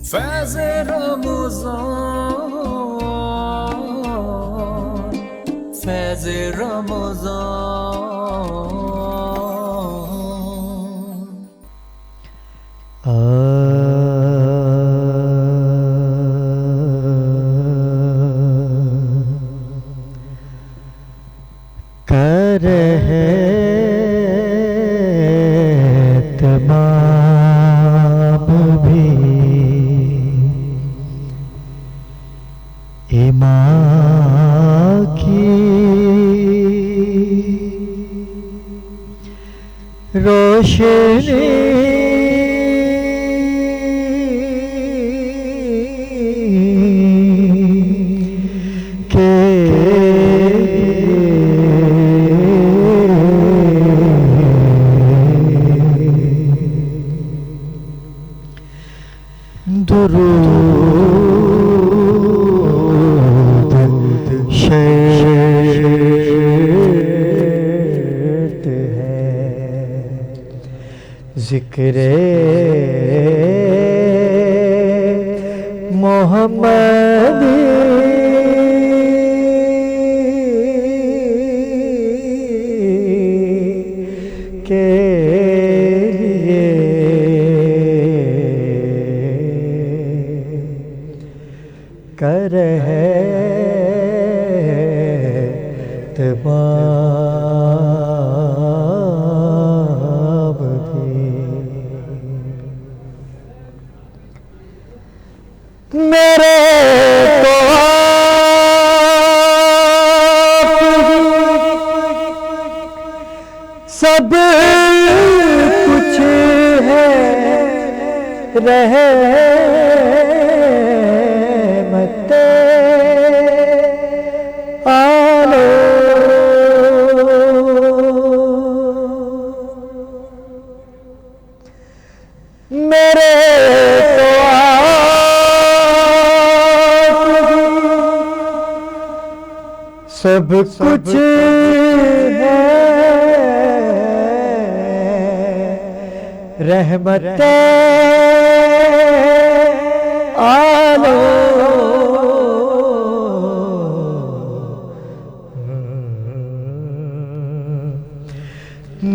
فیض رمضان، فیض رمضان. کر اہتمام بھی ایمان کی روشنی ذکر محمد کے لیے کر میرے تو سب کچھ ہے رحمت میرے سب کچھ ہے رحمت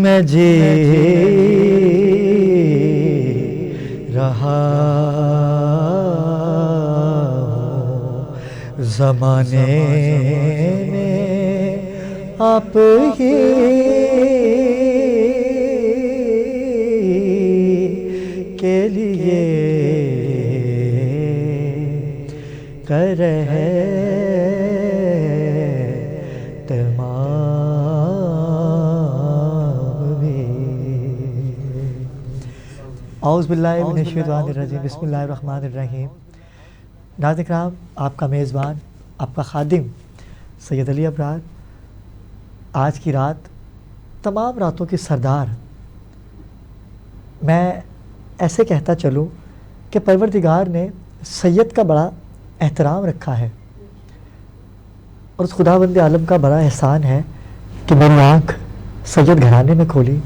میں جی رہا زمانے میں آپ ہی کے لیے کر رہے تمام بھی. اعوذ باللہ من الشیطان الرجیم، بسم اللہ الرحمن الرحیم. ناظرین کرام، آپ کا میزبان، آپ کا خادم سید علی ابرار آج کی رات تمام راتوں کی سردار. میں ایسے کہتا چلوں کہ پروردگار نے سید کا بڑا احترام رکھا ہے، اور اس خداوند عالم کا بڑا احسان ہے کہ میری آنکھ سید گھرانے میں کھولی.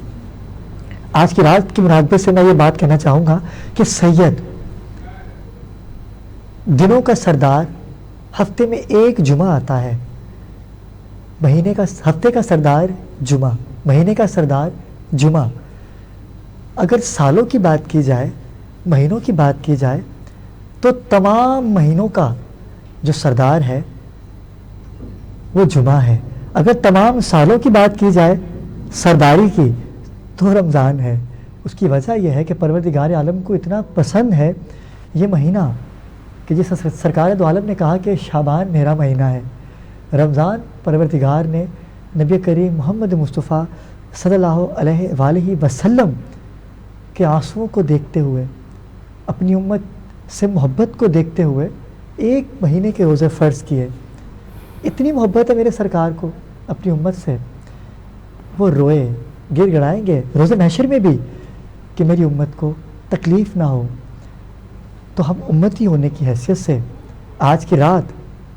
آج کی رات کی مناسبت سے میں یہ بات کہنا چاہوں گا کہ سید دنوں کا سردار، ہفتے میں ایک جمعہ آتا ہے، ہفتے کا سردار جمعہ، مہینے کا سردار جمعہ. اگر سالوں کی بات کی جائے، مہینوں کی بات کی جائے، تو تمام مہینوں کا جو سردار ہے وہ جمعہ ہے. اگر تمام سالوں کی بات کی جائے سرداری کی تو رمضان ہے. اس کی وجہ یہ ہے کہ پروردگار عالم کو اتنا پسند ہے یہ مہینہ کہ جس سرکار دو عالم نے کہا کہ شعبان میرا مہینہ ہے. رمضان پروردگار نے نبی کریم محمد مصطفیٰ صلی اللہ علیہ وآلہ وسلم کے آنسوؤں کو دیکھتے ہوئے، اپنی امت سے محبت کو دیکھتے ہوئے ایک مہینے کے روزے فرض کیے. اتنی محبت ہے میرے سرکار کو اپنی امت سے، وہ روئے، گر گڑائیں گے روز محشر میں بھی کہ میری امت کو تکلیف نہ ہو. تو ہم امتی ہونے کی حیثیت سے آج کی رات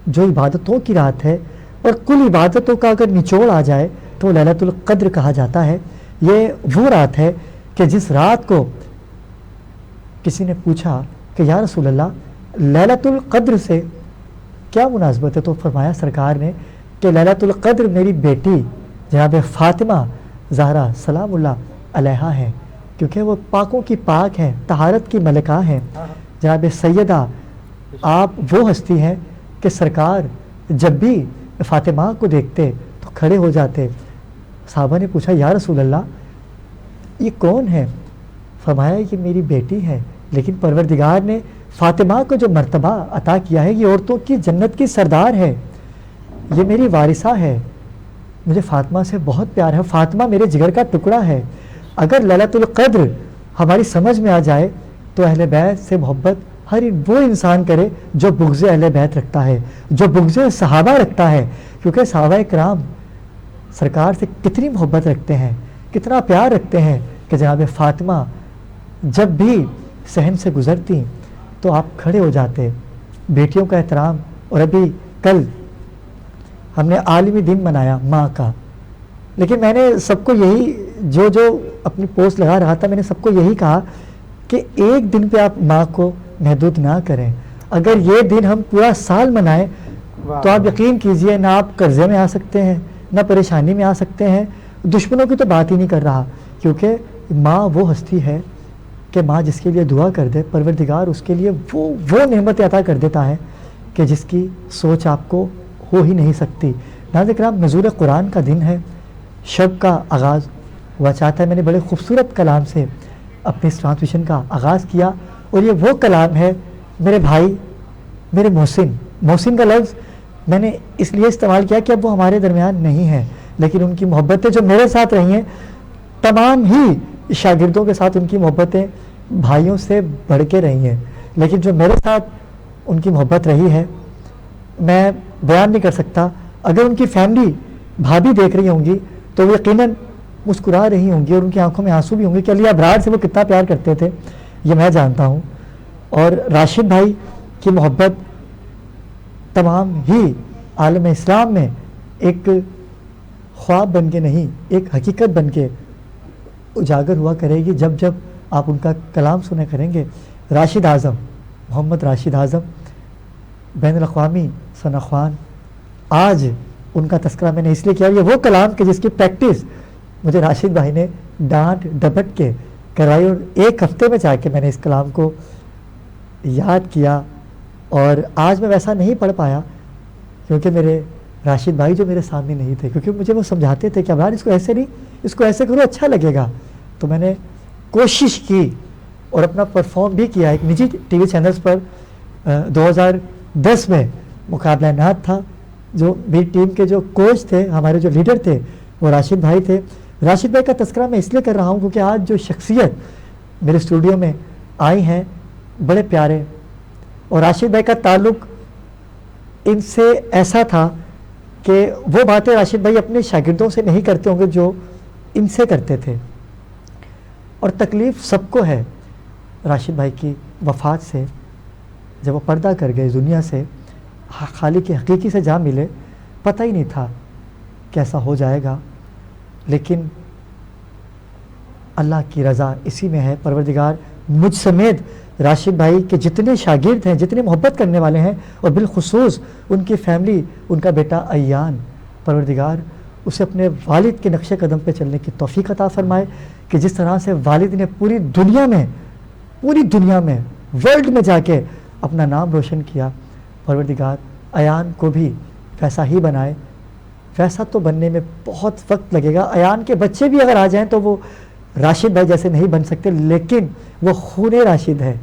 جو عبادتوں کی رات ہے، اور کل عبادتوں کا اگر نچوڑ آ جائے تو لیلۃ القدر کہا جاتا ہے. یہ وہ رات ہے کہ جس رات کو کسی نے پوچھا کہ یا رسول اللہ لیلۃ القدر سے کیا مناسبت ہے؟ تو فرمایا سرکار نے کہ لیلۃ القدر میری بیٹی جناب فاطمہ زہرا سلام اللہ علیہا ہیں، کیونکہ وہ پاکوں کی پاک ہیں، طہارت کی ملکہ ہیں۔ جناب سیدہ آپ وہ ہستی ہیں کہ سرکار جب بھی فاطمہ کو دیکھتے تو کھڑے ہو جاتے۔ صحابہ نے پوچھا یا رسول اللہ یہ کون ہے؟ فرمایا یہ میری بیٹی ہے، لیکن پروردگار نے فاطمہ کو جو مرتبہ عطا کیا ہے یہ عورتوں کی جنت کی سردار ہے، یہ میری وارثہ ہے، مجھے فاطمہ سے بہت پیار ہے، فاطمہ میرے جگر کا ٹکڑا ہے۔ اگر لیلۃ القدر ہماری سمجھ میں آ جائے تو اہل بیت سے محبت ہر وہ انسان کرے جو بغض اہل بیت رکھتا ہے، جو بغض صحابہ رکھتا ہے، کیونکہ صحابہ کرام سرکار سے کتنی محبت رکھتے ہیں، کتنا پیار رکھتے ہیں کہ جناب فاطمہ جب بھی صحن سے گزرتی تو آپ کھڑے ہو جاتے۔ بیٹیوں کا احترام، اور ابھی کل ہم نے عالمی دن منایا ماں کا، لیکن میں نے سب کو یہی جو اپنی پوسٹ لگا رہا تھا میں نے سب کو یہی کہا کہ ایک دن پہ آپ ماں کو محدود نہ کریں۔ اگر یہ دن ہم پورا سال منائیں تو آپ یقین کیجئے نہ آپ قرضے میں آ سکتے ہیں، نہ پریشانی میں آ سکتے ہیں، دشمنوں کی تو بات ہی نہیں کر رہا، کیونکہ ماں وہ ہستی ہے کہ ماں جس کے لیے دعا کر دے پروردگار اس کے لیے وہ نعمت عطا کر دیتا ہے کہ جس کی سوچ آپ کو ہو ہی نہیں سکتی۔ ناظرین کرام نزول قرآن کا دن ہے، شب کا آغاز ہوا چاہتا ہے۔ میں نے بڑے خوبصورت کلام سے اپنے اس ٹرانسمیشن کا آغاز کیا، اور یہ وہ کلام ہے میرے بھائی میرے محسن کا لفظ میں نے اس لیے استعمال کیا کہ اب وہ ہمارے درمیان نہیں ہیں، لیکن ان کی محبتیں جو میرے ساتھ رہی ہیں، تمام ہی شاگردوں کے ساتھ ان کی محبتیں بھائیوں سے بڑھ کے رہی ہیں، لیکن جو میرے ساتھ ان کی محبت رہی ہے میں بیان نہیں کر سکتا۔ اگر ان کی فیملی بھابھی دیکھ رہی ہوں گی تو وہ یقیناً مسکرا رہی ہوں گی اور ان کی آنکھوں میں آنسو بھی ہوں گے کہ علی ابرار سے وہ کتنا پیار کرتے تھے، یہ میں جانتا ہوں۔ اور راشد بھائی کی محبت تمام ہی عالم اسلام میں ایک خواب بن کے نہیں، ایک حقیقت بن کے اجاگر ہوا کرے گی جب جب آپ ان کا کلام سنے کریں گے۔ راشد اعظم، محمد راشد اعظم بین الاقوامی ثنا خوان، آج ان کا تذکرہ میں نے اس لیے کیا، یہ وہ کلام کہ جس کی پریکٹس مجھے راشد بھائی نے ڈانٹ ڈپٹ کے کروائی، اور ایک ہفتے میں جا کے میں نے اس کلام کو یاد کیا، اور آج میں ویسا نہیں پڑھ پایا کیونکہ میرے راشد بھائی جو میرے سامنے نہیں تھے، کیونکہ مجھے وہ سمجھاتے تھے کہ ابرار اس کو ایسے نہیں، اس کو ایسے کرو اچھا لگے گا، تو میں نے کوشش کی اور اپنا پرفارم بھی کیا۔ ایک نجی ٹی وی چینلز پر 2010 میں مقابلہ نعت تھا، جو میری ٹیم کے جو کوچ تھے، ہمارے جو لیڈر تھے وہ راشد بھائی تھے۔ راشد بھائی کا تذکرہ میں اس لیے کر رہا ہوں کیونکہ آج جو شخصیت میرے اسٹوڈیو میں آئی ہیں بڑے پیارے، اور راشد بھائی کا تعلق ان سے ایسا تھا کہ وہ باتیں راشد بھائی اپنے شاگردوں سے نہیں کرتے ہوں گے جو ان سے کرتے تھے، اور تکلیف سب کو ہے راشد بھائی کی وفات سے۔ جب وہ پردہ کر گئے دنیا سے، خالق حقیقی سے جا ملے، پتہ ہی نہیں تھا کیسا ہو جائے گا، لیکن اللہ کی رضا اسی میں ہے۔ پروردگار مجھ سمیت راشد بھائی کے جتنے شاگرد ہیں، جتنے محبت کرنے والے ہیں، اور بالخصوص ان کی فیملی، ان کا بیٹا ایان، پروردگار اسے اپنے والد کے نقش قدم پہ چلنے کی توفیق عطا فرمائے کہ جس طرح سے والد نے پوری دنیا میں ورلڈ میں جا کے اپنا نام روشن کیا، پروردگار ایان کو بھی ویسا ہی بنائے۔ ویسا تو بننے میں بہت وقت لگے گا، ایان کے بچے بھی اگر آ جائیں تو وہ راشد بھائی جیسے نہیں بن سکتے، لیکن وہ خون راشد ہے،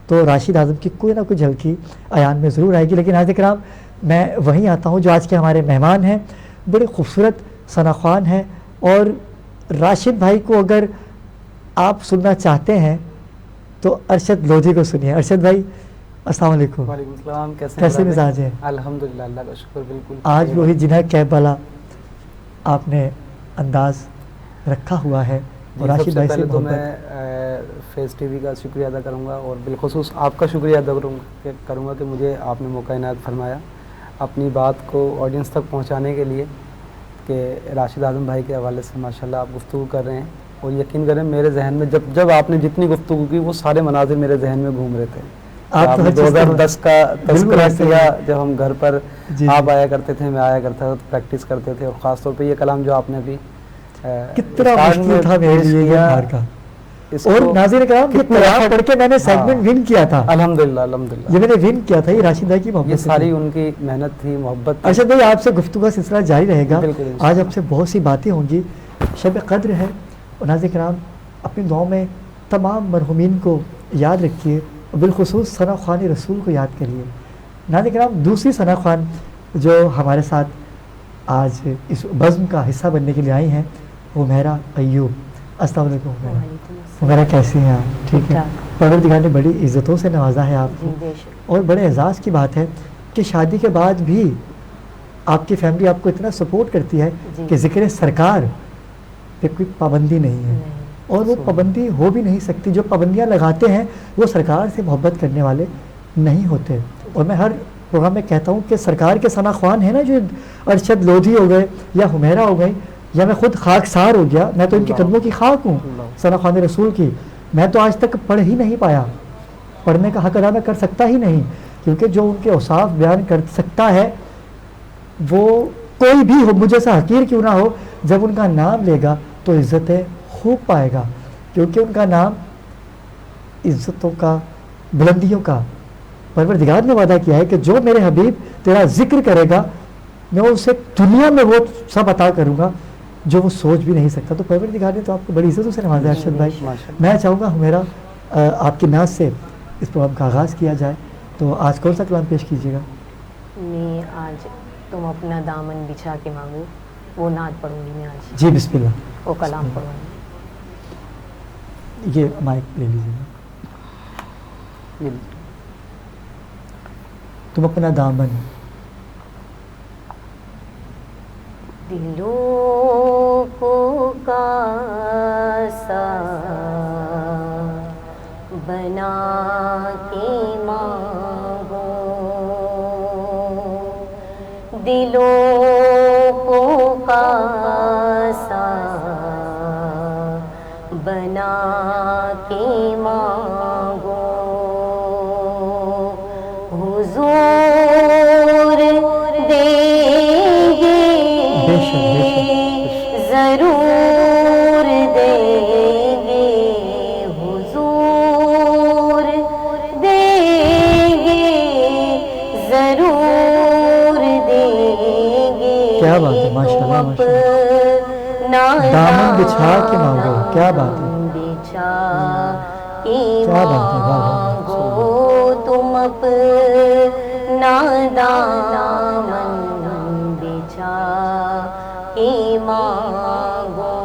تو راشد اعظم کی کوئی نہ کوئی جھلکی ایان میں ضرور آئے گی۔ لیکن ناظرین کرام میں وہیں آتا ہوں جو آج کے ہمارے مہمان ہیں، بڑے خوبصورت ثنا خوان ہیں، اور راشد بھائی کو اگر آپ سننا چاہتے ہیں تو ارشد لودھی کو سنیے۔ ارشد بھائی السلام علیکم۔ وعلیکم السلام، کیسے مزاج ہیں؟ الحمدللہ، اللہ کا شکر، بالکل۔ آج وہی جنہ کیب والا آپ نے انداز رکھا ہوا ہے، اور سب راشد سے بھائی سے پہلے تو محبت۔ میں فیس ٹی وی کا شکریہ ادا کروں گا، اور بالخصوص آپ کا شکریہ ادا کروں گا کہ مجھے آپ نے موقع عنایت فرمایا اپنی بات کو آڈینس تک پہنچانے کے لیے، کہ راشد اعظم بھائی کے حوالے سے ماشاءاللہ آپ گفتگو کر رہے ہیں، اور یقین کریں میرے ذہن میں جب آپ نے جتنی گفتگو کی وہ سارے مناظر میرے ذہن میں گھوم رہے تھے، آپ تو نے ہر چیز کا 2010 کا بالکل تذکرہ ایسے ہی کیا ہے۔ جب ہم گھر پر جی آپ آیا کرتے تھے، میں آیا کرتا تھا، پریکٹس کرتے تھے، اور خاص طور پہ یہ کلام جو آپ نے بھی کتنا اسٹارٹ مشکل میں تھا میرے پیش لیے یہ کیا، باہر کا، اس اور کو ناظرین کرام یہ کتنے کلام effort- پڑھ کے میں نے ہاں، سیگمنٹ ون کیا تھا، الحمدللہ الحمدللہ، یہ میں نے ون کیا تھا، یہ راشد بھائی کی یہ محبت سے ساری تھی۔ ان کی محنت تھی، محبت تھی۔ ارشد بھائی آپ سے گفتگو کا سلسلہ جاری رہے گا، بالکل آج انشاءاللہ۔ آپ سے بہت سی باتیں ہوں گی، شب قدر ہے، اور ناظرین کرام اپنی دعاؤں میں تمام مرحومین کو یاد رکھیے، اور بالخصوص ثنا خوان رسول کو یاد کریے۔ ناظرین کرام دوسری ثنا خوان جو ہمارے ساتھ آج اس بزم کا حصہ بننے کے لیے آئی ہیں، حمیرہ ایوب۔ السلام علیکم حمیرہ، حمیرہ کیسی ہیں آپ؟ ٹھیک ہے، پروردگار نے بڑی عزتوں سے نوازا ہے آپ کو، اور بڑے اعزاز کی بات ہے کہ شادی کے بعد بھی آپ کی فیملی آپ کو اتنا سپورٹ کرتی ہے کہ ذکر سرکار پہ کوئی پابندی نہیں ہے، اور وہ پابندی ہو بھی نہیں سکتی، جو پابندیاں لگاتے ہیں وہ سرکار سے محبت کرنے والے نہیں ہوتے۔ اور میں ہر پروگرام میں کہتا ہوں کہ سرکار کے ثنا خوان ہیں نا، جو ارشد لودھی ہو گئے یا حمیرہ ہو گئی، یا میں خود خاکسار ہو گیا، میں تو ان کے قدموں کی خاک ہوں، ثنا خوان رسول کی، میں تو آج تک پڑھ ہی نہیں پایا، پڑھنے کا حق ادا میں کر سکتا ہی نہیں، کیونکہ جو ان کے اوصاف بیان کر سکتا ہے وہ کوئی بھی ہو، مجھے سے حقیر کیوں نہ ہو، جب ان کا نام لے گا تو عزتیں خوب پائے گا، کیونکہ ان کا نام عزتوں کا، بلندیوں کا، پروردگار نے وعدہ کیا ہے کہ جو میرے حبیب تیرا ذکر کرے گا میں اسے دنیا میں وہ سب عطا کروں گا جو وہ سوچ بھی نہیں سکتا۔ تو پروردگار نے تو آپ کو بڑی عزتوں سے نوازا ہے ارشد بھائی۔ میں چاہوں گا ہمیرا آپ کی نعت سے اس پروگرام کا آغاز کیا جائے، تو آج کون سا کلام پیش کیجیے گا؟ میں آج تم اپنا دامن بچھا کے مانگو وہ نعت پڑھوں گی، میں آج جی بسم اللہ، وہ کلام پڑھوں گی۔ یہ مائک لے لیجیے گا۔ تم اپنا دامن، دلوں کو کاسا بنا کے مانگو، دلوں کو کاسا بنا کے مانگو، حضور دیں گے ضرور دیں گے، حضور دیں گے ضرور دیں گے، کیا بات ہے، ماشاء اللہ ماشاء اللہ، دامن بچھا کے مانگو، کیا بات ہے، بچھا کے کیا بات ہے، واہ واہ، مانگو، تم اپنا دامن بچھا کے مانگو،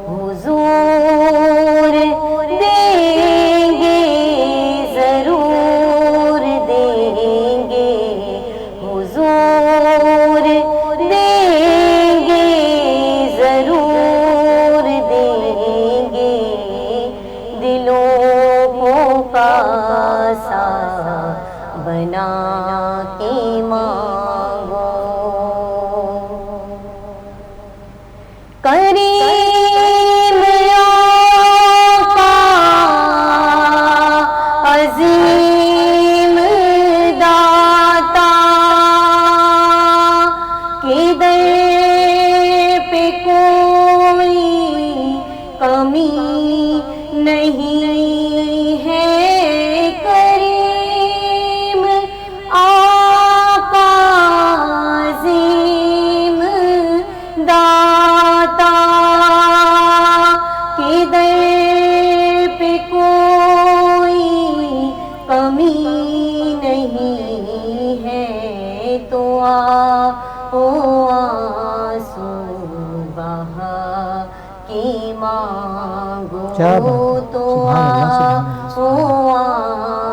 حضور دیں گے ضرور دیں گے، حضور دیں گے ضرور دیں گے، دلوں کو کاسا بنا کے مانگو، کریم آقا عظیم داتا کے در پہ کوئی کمی نہیں ہے، کریم آقا عظیم داتا کے در پہ کوئی کمی نہیں ہے، تو آنسو بہا کے مانگو، کیا بات ہے، تو سبحان اللہ، سبحان اللہ،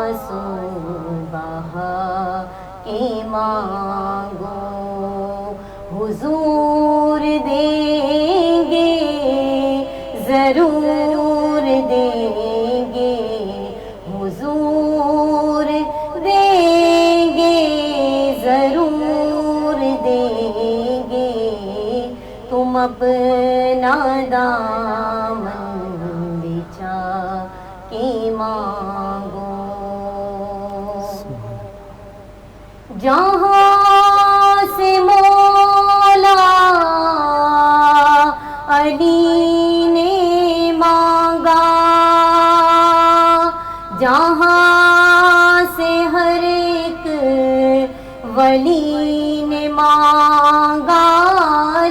آنسو بہا کے مانگو، حضور دیں گے ضرور دیں گے، حضور دیں گے ضرور دیں گے، تم اپنا دامن بچھا کے مانگو، جہاں سے مولا علی نے مانگا، جہاں سے ہر ایک ولی نے مانگا،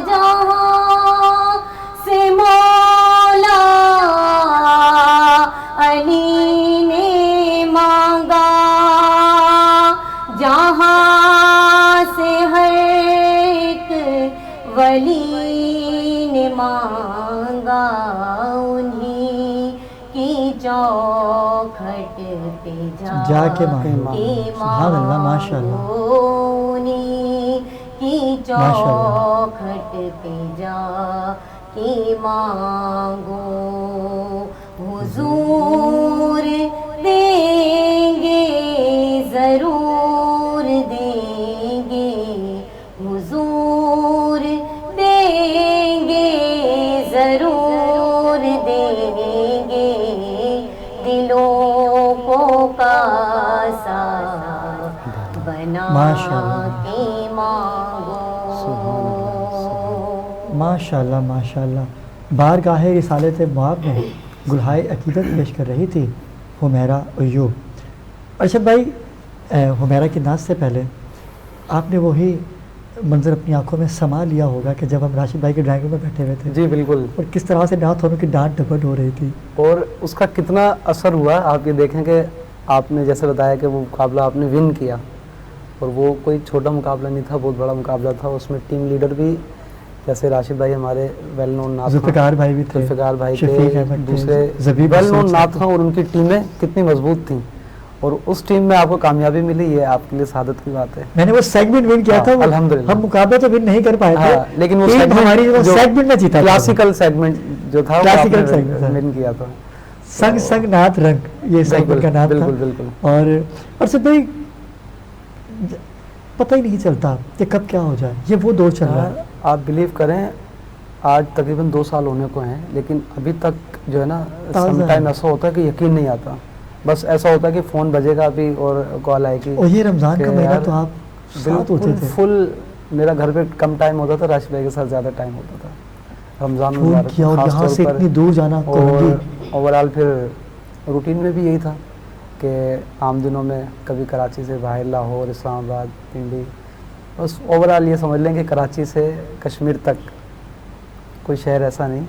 جہاں سے مولا علی نے مانگا، جہاں سے ہر ایک ولی نے مانگا، انہیں کی چوکھٹ پہ جا کے مانگو۔ سبحان اللہ، ماشاء اللہ، انہیں کی چوکھٹ پہ جا کے مانگو، حضور دیں گے ضرور دیں گے، حضور دیں گے ضرور دیں گے، دلوں کو کاسا بنا کے مانگو۔ ماشاء اللہ ماشاء اللہ۔ بارگاہ رسالت مآب میں گلہائے عقیدت پیش کر رہی تھی حمیرہ ایوب۔ ارشد بھائی، حمیرہ کی نعت سے پہلے آپ نے وہی منظر اپنی آنکھوں میں سما لیا ہوگا کہ جب ہم راشد بھائی کے ڈرائنگ روم میں بیٹھے ہوئے تھے، جی بالکل، اور کس طرح سے نعت ہونوں کی ڈانٹ ڈپٹ ہو رہی تھی، اور اس کا کتنا اثر ہوا۔ آپ یہ دیکھیں کہ آپ نے جیسے بتایا کہ وہ مقابلہ آپ نے ون کیا، اور وہ کوئی چھوٹا مقابلہ نہیں تھا، بہت بڑا مقابلہ تھا۔ اس میں ٹیم لیڈر بھی جیسے راشد بھائی ہمارے ویل نون نعت، ذوالفقار بھائی بھی تھے، ذوالفقار بھائی شفیق تھے، احمد تھے، دوسرے زبیب ویل نون مسعود نعت، اور ان کی ٹیمیں کتنی مضبوط تھیں، اور اس ٹیم میں آپ کو کامیابی ملی، یہ آپ کے لیے سعادت کی بات ہے۔ میں نے وہ سیگمنٹ ون کیا تھا، الحمدللہ، ہم مقابلہ تو ون نہیں کر پائے تھے، لیکن وہ ٹیم ہماری وہ سیگمنٹ میں جیتا تھا، کلاسیکل سیگمنٹ جو تھا وہ کلاسیکل آپ نے سیگمنٹ ون کیا تھا۔ سنگ سنگ نعت رنگ، یہ سیگمنٹ کا نام تھا۔ بالکل بالکل۔ اور ارشد بھائی، پتہ ہی نہیں چلتا کہ کب کیا ہو جائے، یہ وہ دور چل رہا ہے۔ آپ بلیو کریں، آج تقریباً 2 سال ہونے کو ہیں، لیکن ابھی تک جو ہے نا سم ٹائم ایسا ہوتا ہے کہ یقین نہیں آتا، بس ایسا ہوتا ہے کہ فون بجے گا ابھی اور کال آئے گی۔ اور یہ رمضان کا مہینہ تو آپ ساتھ ہوتے بالکل تھے، فل، میرا گھر پہ کم ٹائم ہوتا تھا، راشد بھائی کے ساتھ زیادہ ٹائم ہوتا تھا رمضان فون کیا، اور یہاں سے اتنی دور جانا، اور اوور آل پھر روٹین میں بھی یہی تھا کہ عام دنوں میں کبھی کراچی سے باہر لاہور، اسلام آباد، پنڈی، بس اوور آل یہ سمجھ لیں کہ کراچی سے کشمیر تک کوئی شہر ایسا نہیں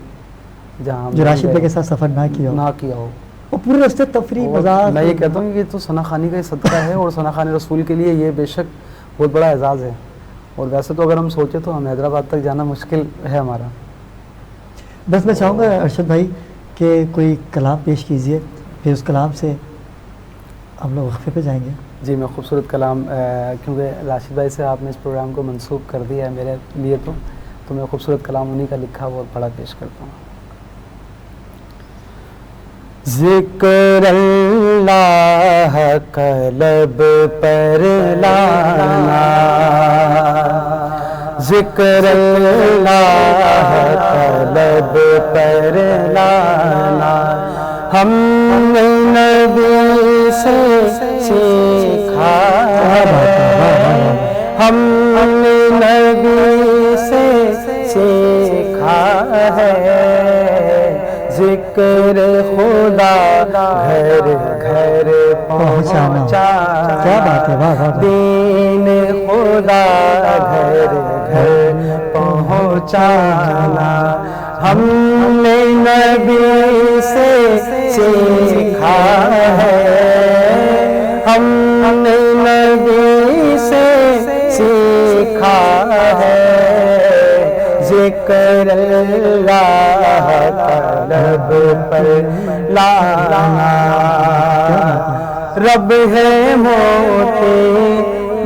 جہاں جو راشد بھائی کے ساتھ سفر نہ کیا ہو، اور پورے راستے تفریح مذاق۔ میں یہ کہتا ہوں کہ یہ تو ثنا خوانی کا ہی صدقہ ہے، اور ثنا خوان رسول کے لیے یہ بے شک بہت بڑا اعزاز ہے، اور ویسے تو اگر ہم سوچیں تو ہم حیدرآباد تک جانا مشکل ہے ہمارا۔ بس میں چاہوں گا ارشد بھائی کہ کوئی کلام پیش کیجئے، پھر اس کلام سے ہم لوگ وقفے پہ جائیں گے۔ جی، میں خوبصورت کلام، کیونکہ راشد بھائی سے آپ نے اس پروگرام کو منسوخ کر دیا ہے میرے لیے، تو میں خوبصورت کلام انہی کا لکھا ہوا اور پڑھا پیش کرتا ہوں۔ ذکر اللہ قلب پر لانا، ذکر اللہ قلب پر لانا، ہم نے نبی سے سیکھا ہے، ہم نے نبی سے سیکھا ہے، ذکر خدا گھر گھر پہنچانا، کیا بات ہے، واہ واہ، دین خدا گھر گھر پہنچانا، ہم نے نبی سے سیکھا ہے، ہم نے نبی سے سیکھا ہے، ذکر اللہ قلب پر لانا، رب ہے موتی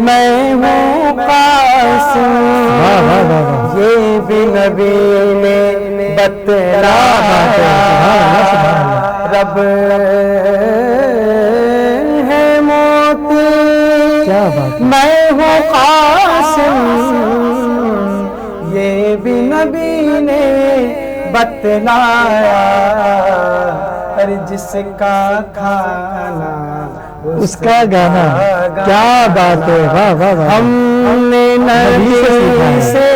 میں ہوں قاسم، یہ بھی نبی نے بتلایا، رب ہے موتی میں ہوں قاسم، یہ بھی نبی نے بتلایا، پر جس کا کھانا اس کا گانا. کیا بات ہے, واہ واہ واہ. ہم نے نبی سے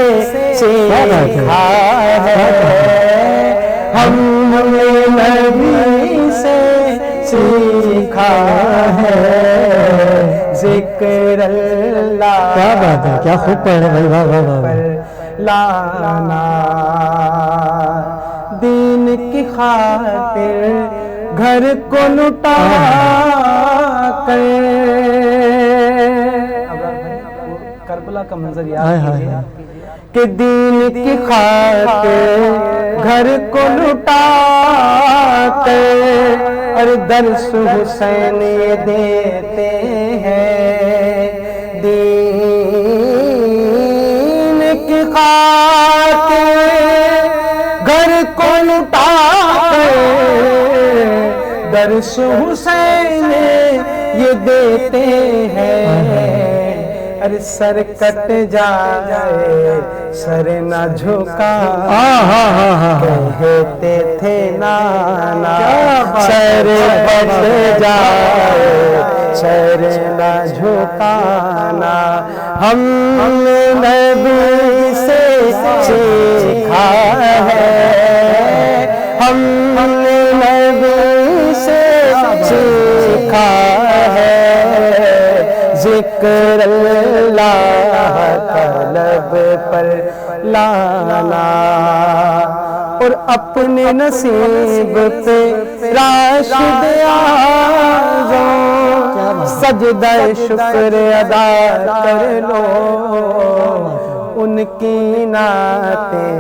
سیکھا ہے, ہم نے نبی سے سیکھا ہے ذکر اللہ. کیا بات ہے, کیا خوب پڑھ رہے بھائی, واہ واہ واہ واہ. لانا دین کی خاطر گھر کو لٹا کر. کربلا کا منظر یاد کیجیے کہ دین کی خاطر گھر کو لٹا کر اور درس حسین یہ دیتے ہیں. دین کی خاطر گھر کو لٹا کر درس حسین یہ دیتے ہیں. ارے سر کٹ جائے سر نہ جھکا کہتے تھے نانا, سر کٹ جائے سر نہ جھکانا. ہم نے نبی سے سیکھا ہے, ہم نے نبی سے سیکھا ہے ذکر اللہ کا لب پر لانا اور اپنے نصیب پہ راشد اعظم سجدہ شکر ادا کر لو. ان کی نعتیں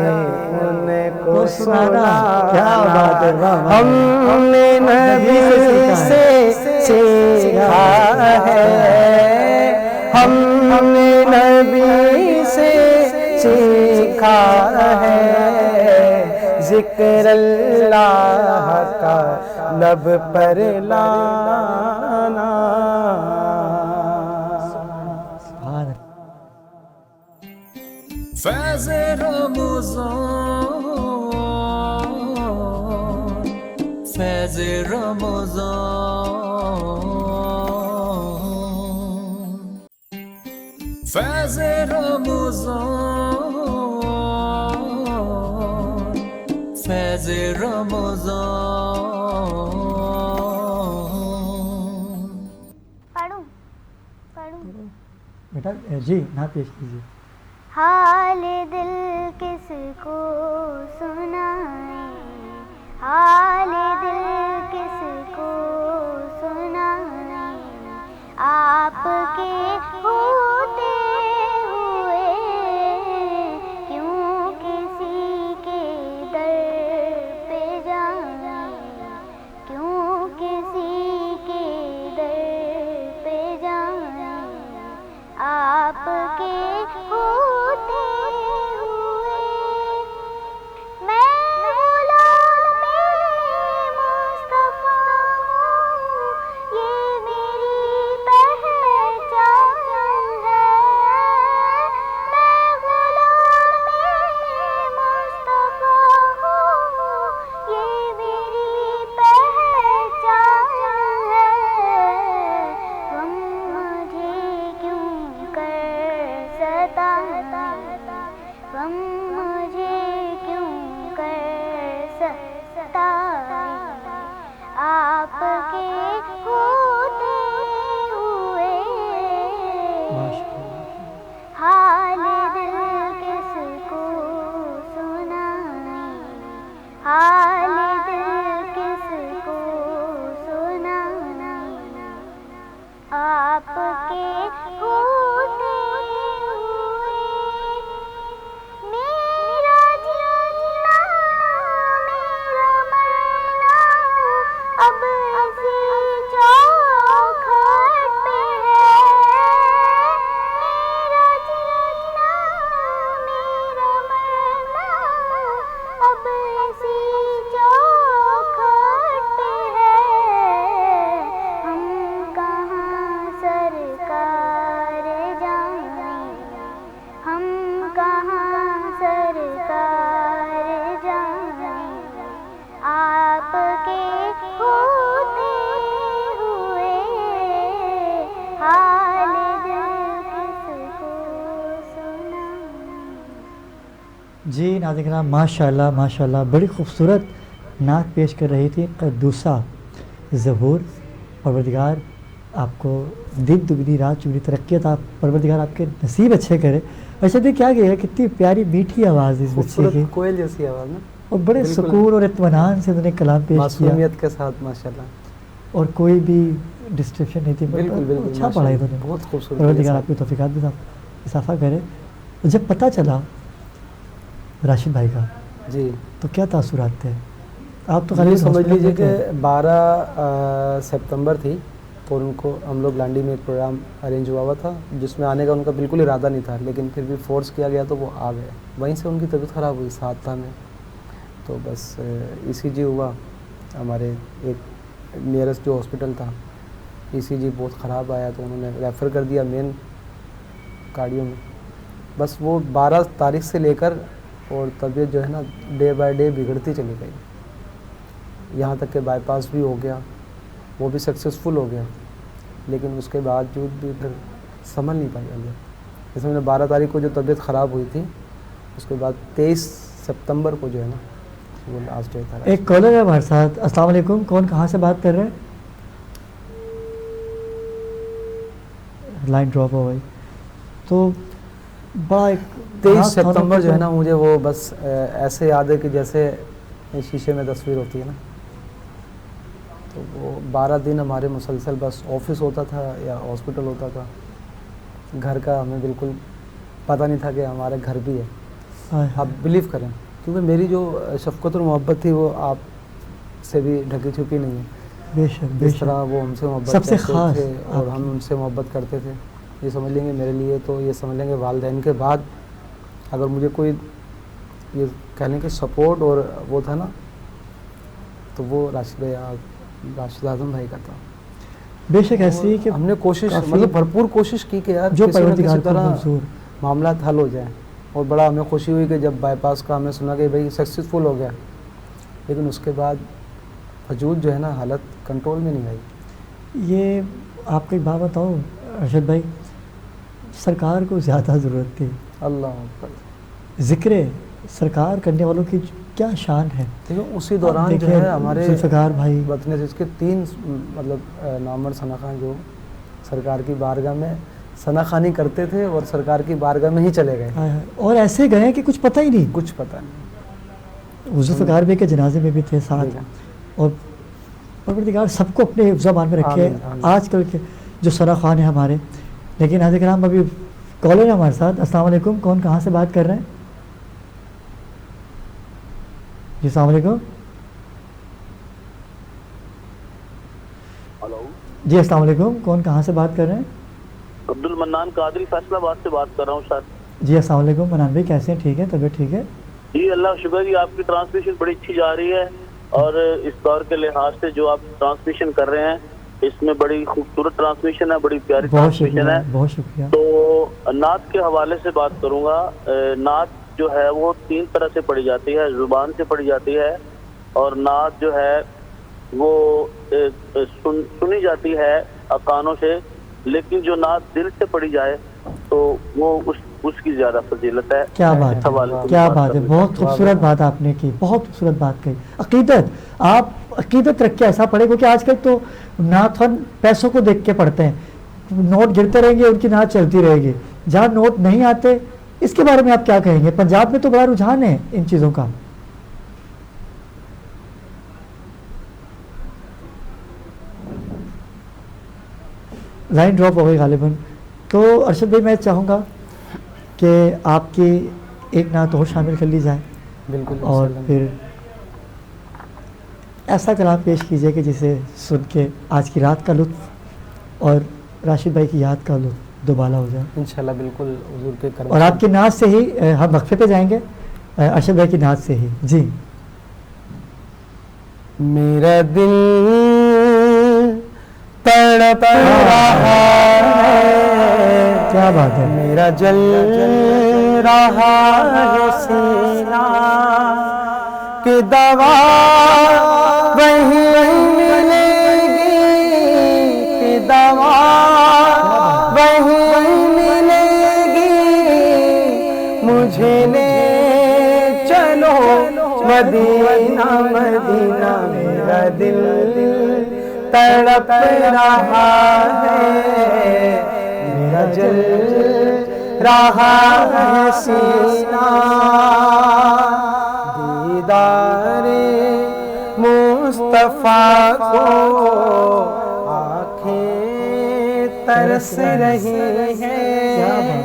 ان کو سنا. کیا بات ہے, ہم نے نبی سے سیکھا ہے, ہم نے نبی سے سیکھا ہے ذکر اللہ کا لب پر لانا. فیض رمضان, فیض رمضان, فیض رمضان, فیض رمضان. پڑھوں پڑھوں. بیٹا جی نعت پیش کیجیے. حال دل کس کو سنائیں, حال دل کس کو سنائیں, آپ کے ہوتے ہوئے کیوں کسی کے در پہ جائیں, کیوں کسی کے در پہ جائیں, آپ کے ہوتے ہوئے میں غلام مصطفیٰ ہوں, جی ناظرین کرام، ماشاءاللہ بڑی خوبصورت نعت پیش کر رہی تھی قدوسہ ظہور. پروردگار آپ کو دن دگنی رات چگنی ترقی عطا، پروردگار آپ کے نصیب اچھے کرے. اچھا دیکھ کیا گیا، کتنی پیاری میٹھی آواز اس بچے کی، خوبصورت کوئل جیسی آواز نا، اور بڑے بالکل. سکون اور اطمینان سے انہوں نے کلام پیش کیا، معصومیت کے ساتھ ماشاءاللہ. اور کوئی بھی ڈسٹرپشن نہیں تھی. بالکل بالکل اچھا پڑھا انہوں نے. بہت خوبصورت. پروردگار آپ کی توفیقات بھی اضافہ کرے. جب پتہ چلا راشد بھائی کا جی تو کیا تاثرات تھے؟ آپ تو یہ غالباً سمجھ ہاسپٹل لیجیے میں کہ تھے. 12 سپتمبر تھی اور ان کو ہم لوگ لانڈی میں ایک پروگرام ارینج ہوا تھا جس میں آنے کا ان کا بالکل ارادہ نہیں تھا، لیکن پھر بھی فورس کیا گیا تو وہ آ گئے. وہیں سے ان کی طبیعت خراب ہوئی ساتھا میں. تو بس ECG ہوا، ہمارے ایک نیئرسٹ جو ہاسپٹل تھا ECG بہت خراب آیا تو انہوں نے ریفر کر دیا مین کارڈیو میں. بس وہ 12 تاریخ سے لے کر اور طبیعت جو ہے نا ڈے بائی ڈے بگڑتی چلی گئی، یہاں تک کہ بائی پاس بھی ہو گیا، وہ بھی سکسیزفل ہو گیا. لیکن اس کے باوجود بھی پھر سنبھل نہیں پائی اللہ. جیسے میں نے 12 تاریخ کو جو طبیعت خراب ہوئی تھی، اس کے بعد 23 سپتمبر کو جو ہے نا وہ لاسٹ ڈے تھا. ایک کالر ہے ہمارے ساتھ. السلام علیکم، کون کہاں سے بات کر رہے ہیں؟ لائن ڈراپ ہو گئی. تو بڑا ایک 23 سپتمبر جو ہے نا مجھے وہ بس ایسے یاد ہے کہ جیسے شیشے میں تصویر ہوتی ہے نا. تو وہ 12 دن ہمارے مسلسل بس آفس ہوتا تھا یا ہاسپٹل ہوتا تھا. گھر کا ہمیں بالکل پتہ نہیں تھا کہ ہمارا گھر بھی ہے. آپ بلیو کریں، کیونکہ میری جو شفقت اور محبت تھی وہ آپ سے بھی ڈھکی چھپی نہیں ہے. بے شک بے جس شک. طرح وہ ہم سے محبت سب سے کرتے خاص تھے اور آپ ہم ان سے محبت کرتے تھے. یہ سمجھ لیں گے میرے لیے تو یہ سمجھ لیں گے والدین کے بعد اگر مجھے کوئی یہ کہہ لیں کہ سپورٹ اور وہ تھا نا تو وہ راشد اعظم بھائی کا تھا. بے شک ایسی کہ ہم نے کوشش کافی مطلب بھرپور کوشش کی کہ یار جو کسی نہ پروردگار کسی کو طرح منظور. معاملات حل ہو جائیں. اور بڑا ہمیں خوشی ہوئی کہ جب بائی پاس کا ہمیں سنا کہ بھائی سکسیزفل ہو گیا. لیکن اس کے بعد وجود جو ہے نا حالت کنٹرول میں نہیں آئی. یہ آپ کو ایک بات بتاؤں ارشد بھائی، سرکار کو زیادہ ضرورت تھی. اللہ اکبر. ذکر سرکار کرنے والوں کی کیا شان ہے. لیکن اسی دوران جو ہے ہمارے ذوالفقار بھائی وطن عزیز کے 3 مطلب نامور ثنا خان جو سرکار کی بارگاہ میں ثنا خوانی کرتے تھے اور سرکار کی بارگاہ میں ہی چلے گئے. اور ایسے گئے کہ کچھ پتہ ہی نہیں. کچھ پتہ نہیں. ذوالفقار بھائی کے جنازے میں بھی تھے ساتھ. اور پروردگار سب کو اپنے زبان میں رکھے. آج کل کے جو ثنا خوان ہیں ہمارے. لیکن حضرت کرام ابھی کالر ہے ہمارے ساتھ. السلام علیکم، کون کہاں سے بات کر رہے ہیں؟ جی السلام علیکم. ہلو جی السلام علیکم، کون کہاں سے بات کر رہے ہیں؟ عبد المنان قادری فیصلہ آباد سے بات کر رہا ہوں سر. جی السلام علیکم منان بھائی، کیسے ہیں؟ ٹھیک ہے، طبیعت ٹھیک ہے؟ جی اللہ کا شکر. جی آپ کی ٹرانسمیشن بڑی اچھی جا رہی ہے اور اس دور کے لحاظ سے جو آپ ٹرانسمیشن کر رہے ہیں اس میں بڑی خوبصورت ٹرانسمیشن ہے، بڑی پیاری بہت ٹرانسمیشن شکریہ ہے. بہت شکریہ. تو نعت کے حوالے سے بات کروں گا. نعت جو ہے وہ 3 طرح سے پڑھی جاتی ہے. زبان سے پڑھی جاتی ہے اور نعت جو ہے وہ سنی جاتی ہے کانوں سے. لیکن جو نعت دل سے پڑھی جائے تو وہ اس کی زیادہ فضیلت ہے. کیا بات اس حوالے ہے، سے کیا بات بات ہے. کرنی بہت خوبصورت بات آپ نے کی، بہت خوبصورت بات کہی. عقیدت، آپ عقیدت رکھ کے ایسا پڑھے، کیونکہ آج کل تو نعت فن پیسوں کو دیکھ کے پڑھتے ہیں. نوٹ گرتے رہیں گے، ان کی نعت چلتی رہے گی. جہاں نوٹ نہیں آتے اس کے بارے میں آپ کیا کہیں گے؟ پنجاب میں تو بڑا رجحان ہے ان چیزوں کا. لائن ڈراپ ہو گئی غالباً. تو ارشد بھائی میں چاہوں گا کہ آپ کی ایک نعت اور شامل کر لی جائے بالکل. اور پھر ایسا کلام پیش کیجیے کہ جسے سن کے آج کی رات کا لطف اور راشد بھائی کی یاد کا لطف دوبالا ہو جائے انشاءاللہ. بالکل حضور کے کرم اور آپ کی نعت سے ہی ہم وقفے پہ جائیں گے. ارشد بھائی کی نعت سے ہی. جی. میرا دل تڑپ رہا ہے، کیا بات ہے. میرا جل رہا ہے سینہ کہ دوا وہی ملے گی، کہ دوا وہی ملے گی. مجھے لے مدینہ مدینہ میرا دل تڑپ رہا ہے میرا جل رہا ہے سینہ دیدار مصطفیٰ کو آنکھیں ترس رہی ہیں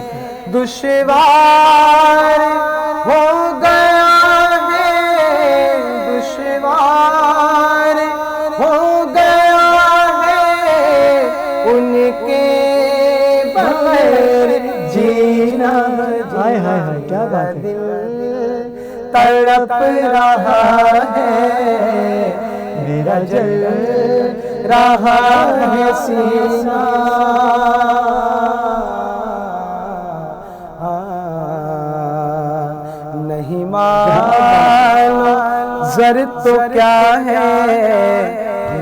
دشوار ہو گیا ہے دشوار ہو گیا ہے ان کے بغیر جینا ہائے ہائے ہائے کیا بات ہے دل تڑپ رہا ہے میرا جل رہا ہے سینہ نہیں معلوم زر تو کیا ہے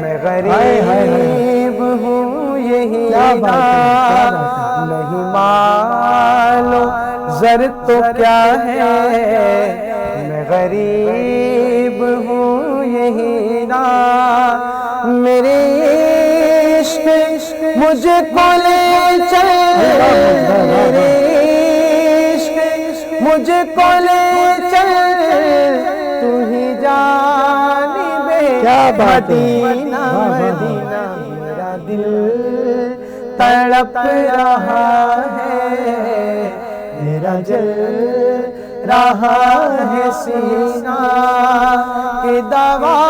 میں غریب ہوں یہی نہیں معلوم زر تو کیا ہے میں غریب ہوں یہی نا میرے عشق مجھے کو لے چل میرے عشق مجھے کو لے چل تو ہی جانب مدینہ مدینہ میرا دل تڑپ رہا ہے میرا جل رہا ہے سینہ کہ دوا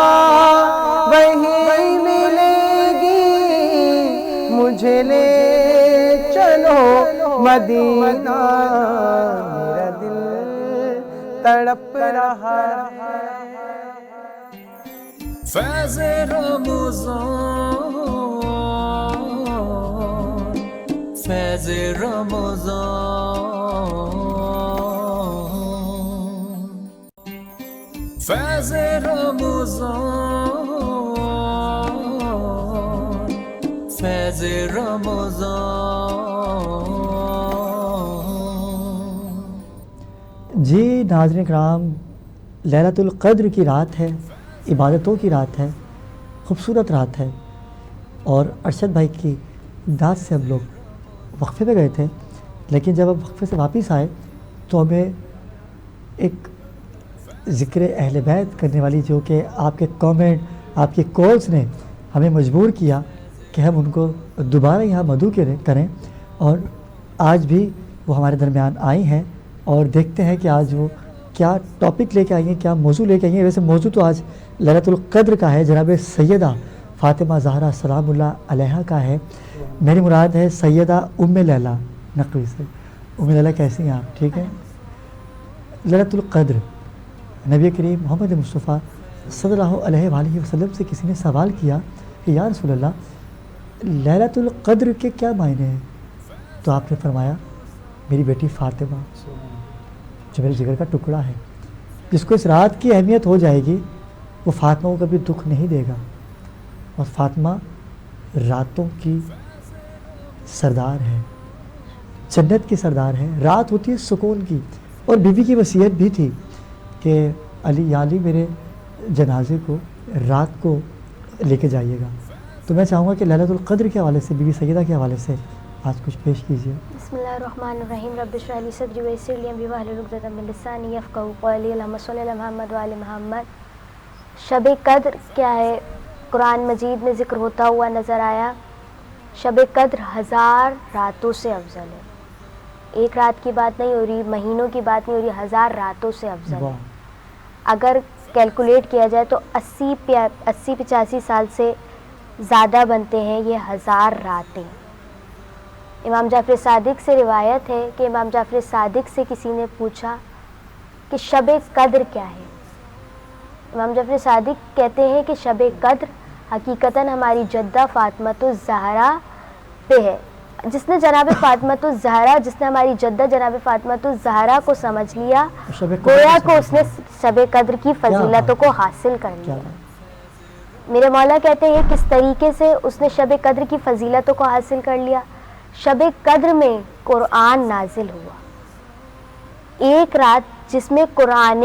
وہی ملے گی مجھے لے چلو مدینہ میرا دل تڑپ رہا ہے فیض رمضان فیض رمضان فیض رمضان فیض رمضان جی ناظرین کرام، لیلۃ القدر کی رات ہے، عبادتوں کی رات ہے، خوبصورت رات ہے، اور ارشد بھائی کی داد سے ہم لوگ وقفے پہ گئے تھے، لیکن جب ہم وقفے سے واپس آئے تو ہمیں ایک ذکر اہل بیت کرنے والی جو کہ آپ کے کامنٹ، آپ کے کالز نے ہمیں مجبور کیا کہ ہم ان کو دوبارہ یہاں مدعو کریں، اور آج بھی وہ ہمارے درمیان آئی ہیں، اور دیکھتے ہیں کہ آج وہ کیا ٹاپک لے کے آئی ہیں، کیا موضوع لے کے آئی ہیں۔ ویسے موضوع تو آج لیلۃ القدر کا ہے، جناب سیدہ فاطمہ زہرا سلام اللہ علیہا کا ہے۔ میری مراد ہے سیدہ ام لیلہ نقوی سے۔ ام لیلہ کیسی ہیں آپ؟ ٹھیک ہے۔ لیلۃ القدر، نبی کریم محمد مصطفیٰ صلی اللہ علیہ وآلہ وسلم سے کسی نے سوال کیا کہ یا رسول اللہ لیلۃ القدر کے کیا معنی ہیں؟ تو آپ نے فرمایا میری بیٹی فاطمہ جو میرے جگر کا ٹکڑا ہے، جس کو اس رات کی اہمیت ہو جائے گی، وہ فاطمہ کو کبھی دکھ نہیں دے گا، اور فاطمہ راتوں کی سردار ہے، جنت کی سردار ہے۔ رات ہوتی ہے سکون کی، اور بیوی کی وصیت بھی تھی کہ علی یا علی میرے جنازے کو رات کو لے کے جائیے گا۔ تو میں چاہوں گا کہ لیلۃ القدر کے حوالے سے، بی بی سیدہ کے حوالے سے آج کچھ پیش کیجیے۔ بسم اللہ الرحمن الرحیم، رب اشرح لی صدری ویسر لی امری واحلل عقدۃ من لسانی یفقہوا قولی، اللہم صلی علی محمد وآل محمد۔ شب قدر کیا ہے؟ قرآن مجید میں ذکر ہوتا ہوا نظر آیا۔ شب قدر 1000 راتوں سے افضل ہے۔ ایک رات کی بات نہیں ہو رہی، مہینوں کی بات نہیں ہو رہی، 1000 راتوں سے افضل ہے۔ اگر کیلکولیٹ کیا جائے تو 80-85 سال سے زیادہ بنتے ہیں یہ 1000 راتیں۔ امام جعفر صادق سے روایت ہے کہ امام جعفر صادق سے کسی نے پوچھا کہ شب قدر کیا ہے؟ امام جعفر صادق کہتے ہیں کہ شب قدر حقیقتاً ہماری جدہ فاطمۃ الزہرا پہ ہے۔ جس نے جناب فاطمۃ الزہرا، جس نے ہماری جدہ جناب فاطمۃ الزہرا کو سمجھ لیا، گویا کو اس نے شب قدر کی فضیلتوں کو حاصل کر لیا۔ میرے مولا کہتے ہیں کس طریقے سے اس نے شب قدر کی فضیلتوں کو حاصل کر لیا۔ شب قدر میں قرآن نازل ہوا، ایک رات جس میں قرآن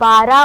12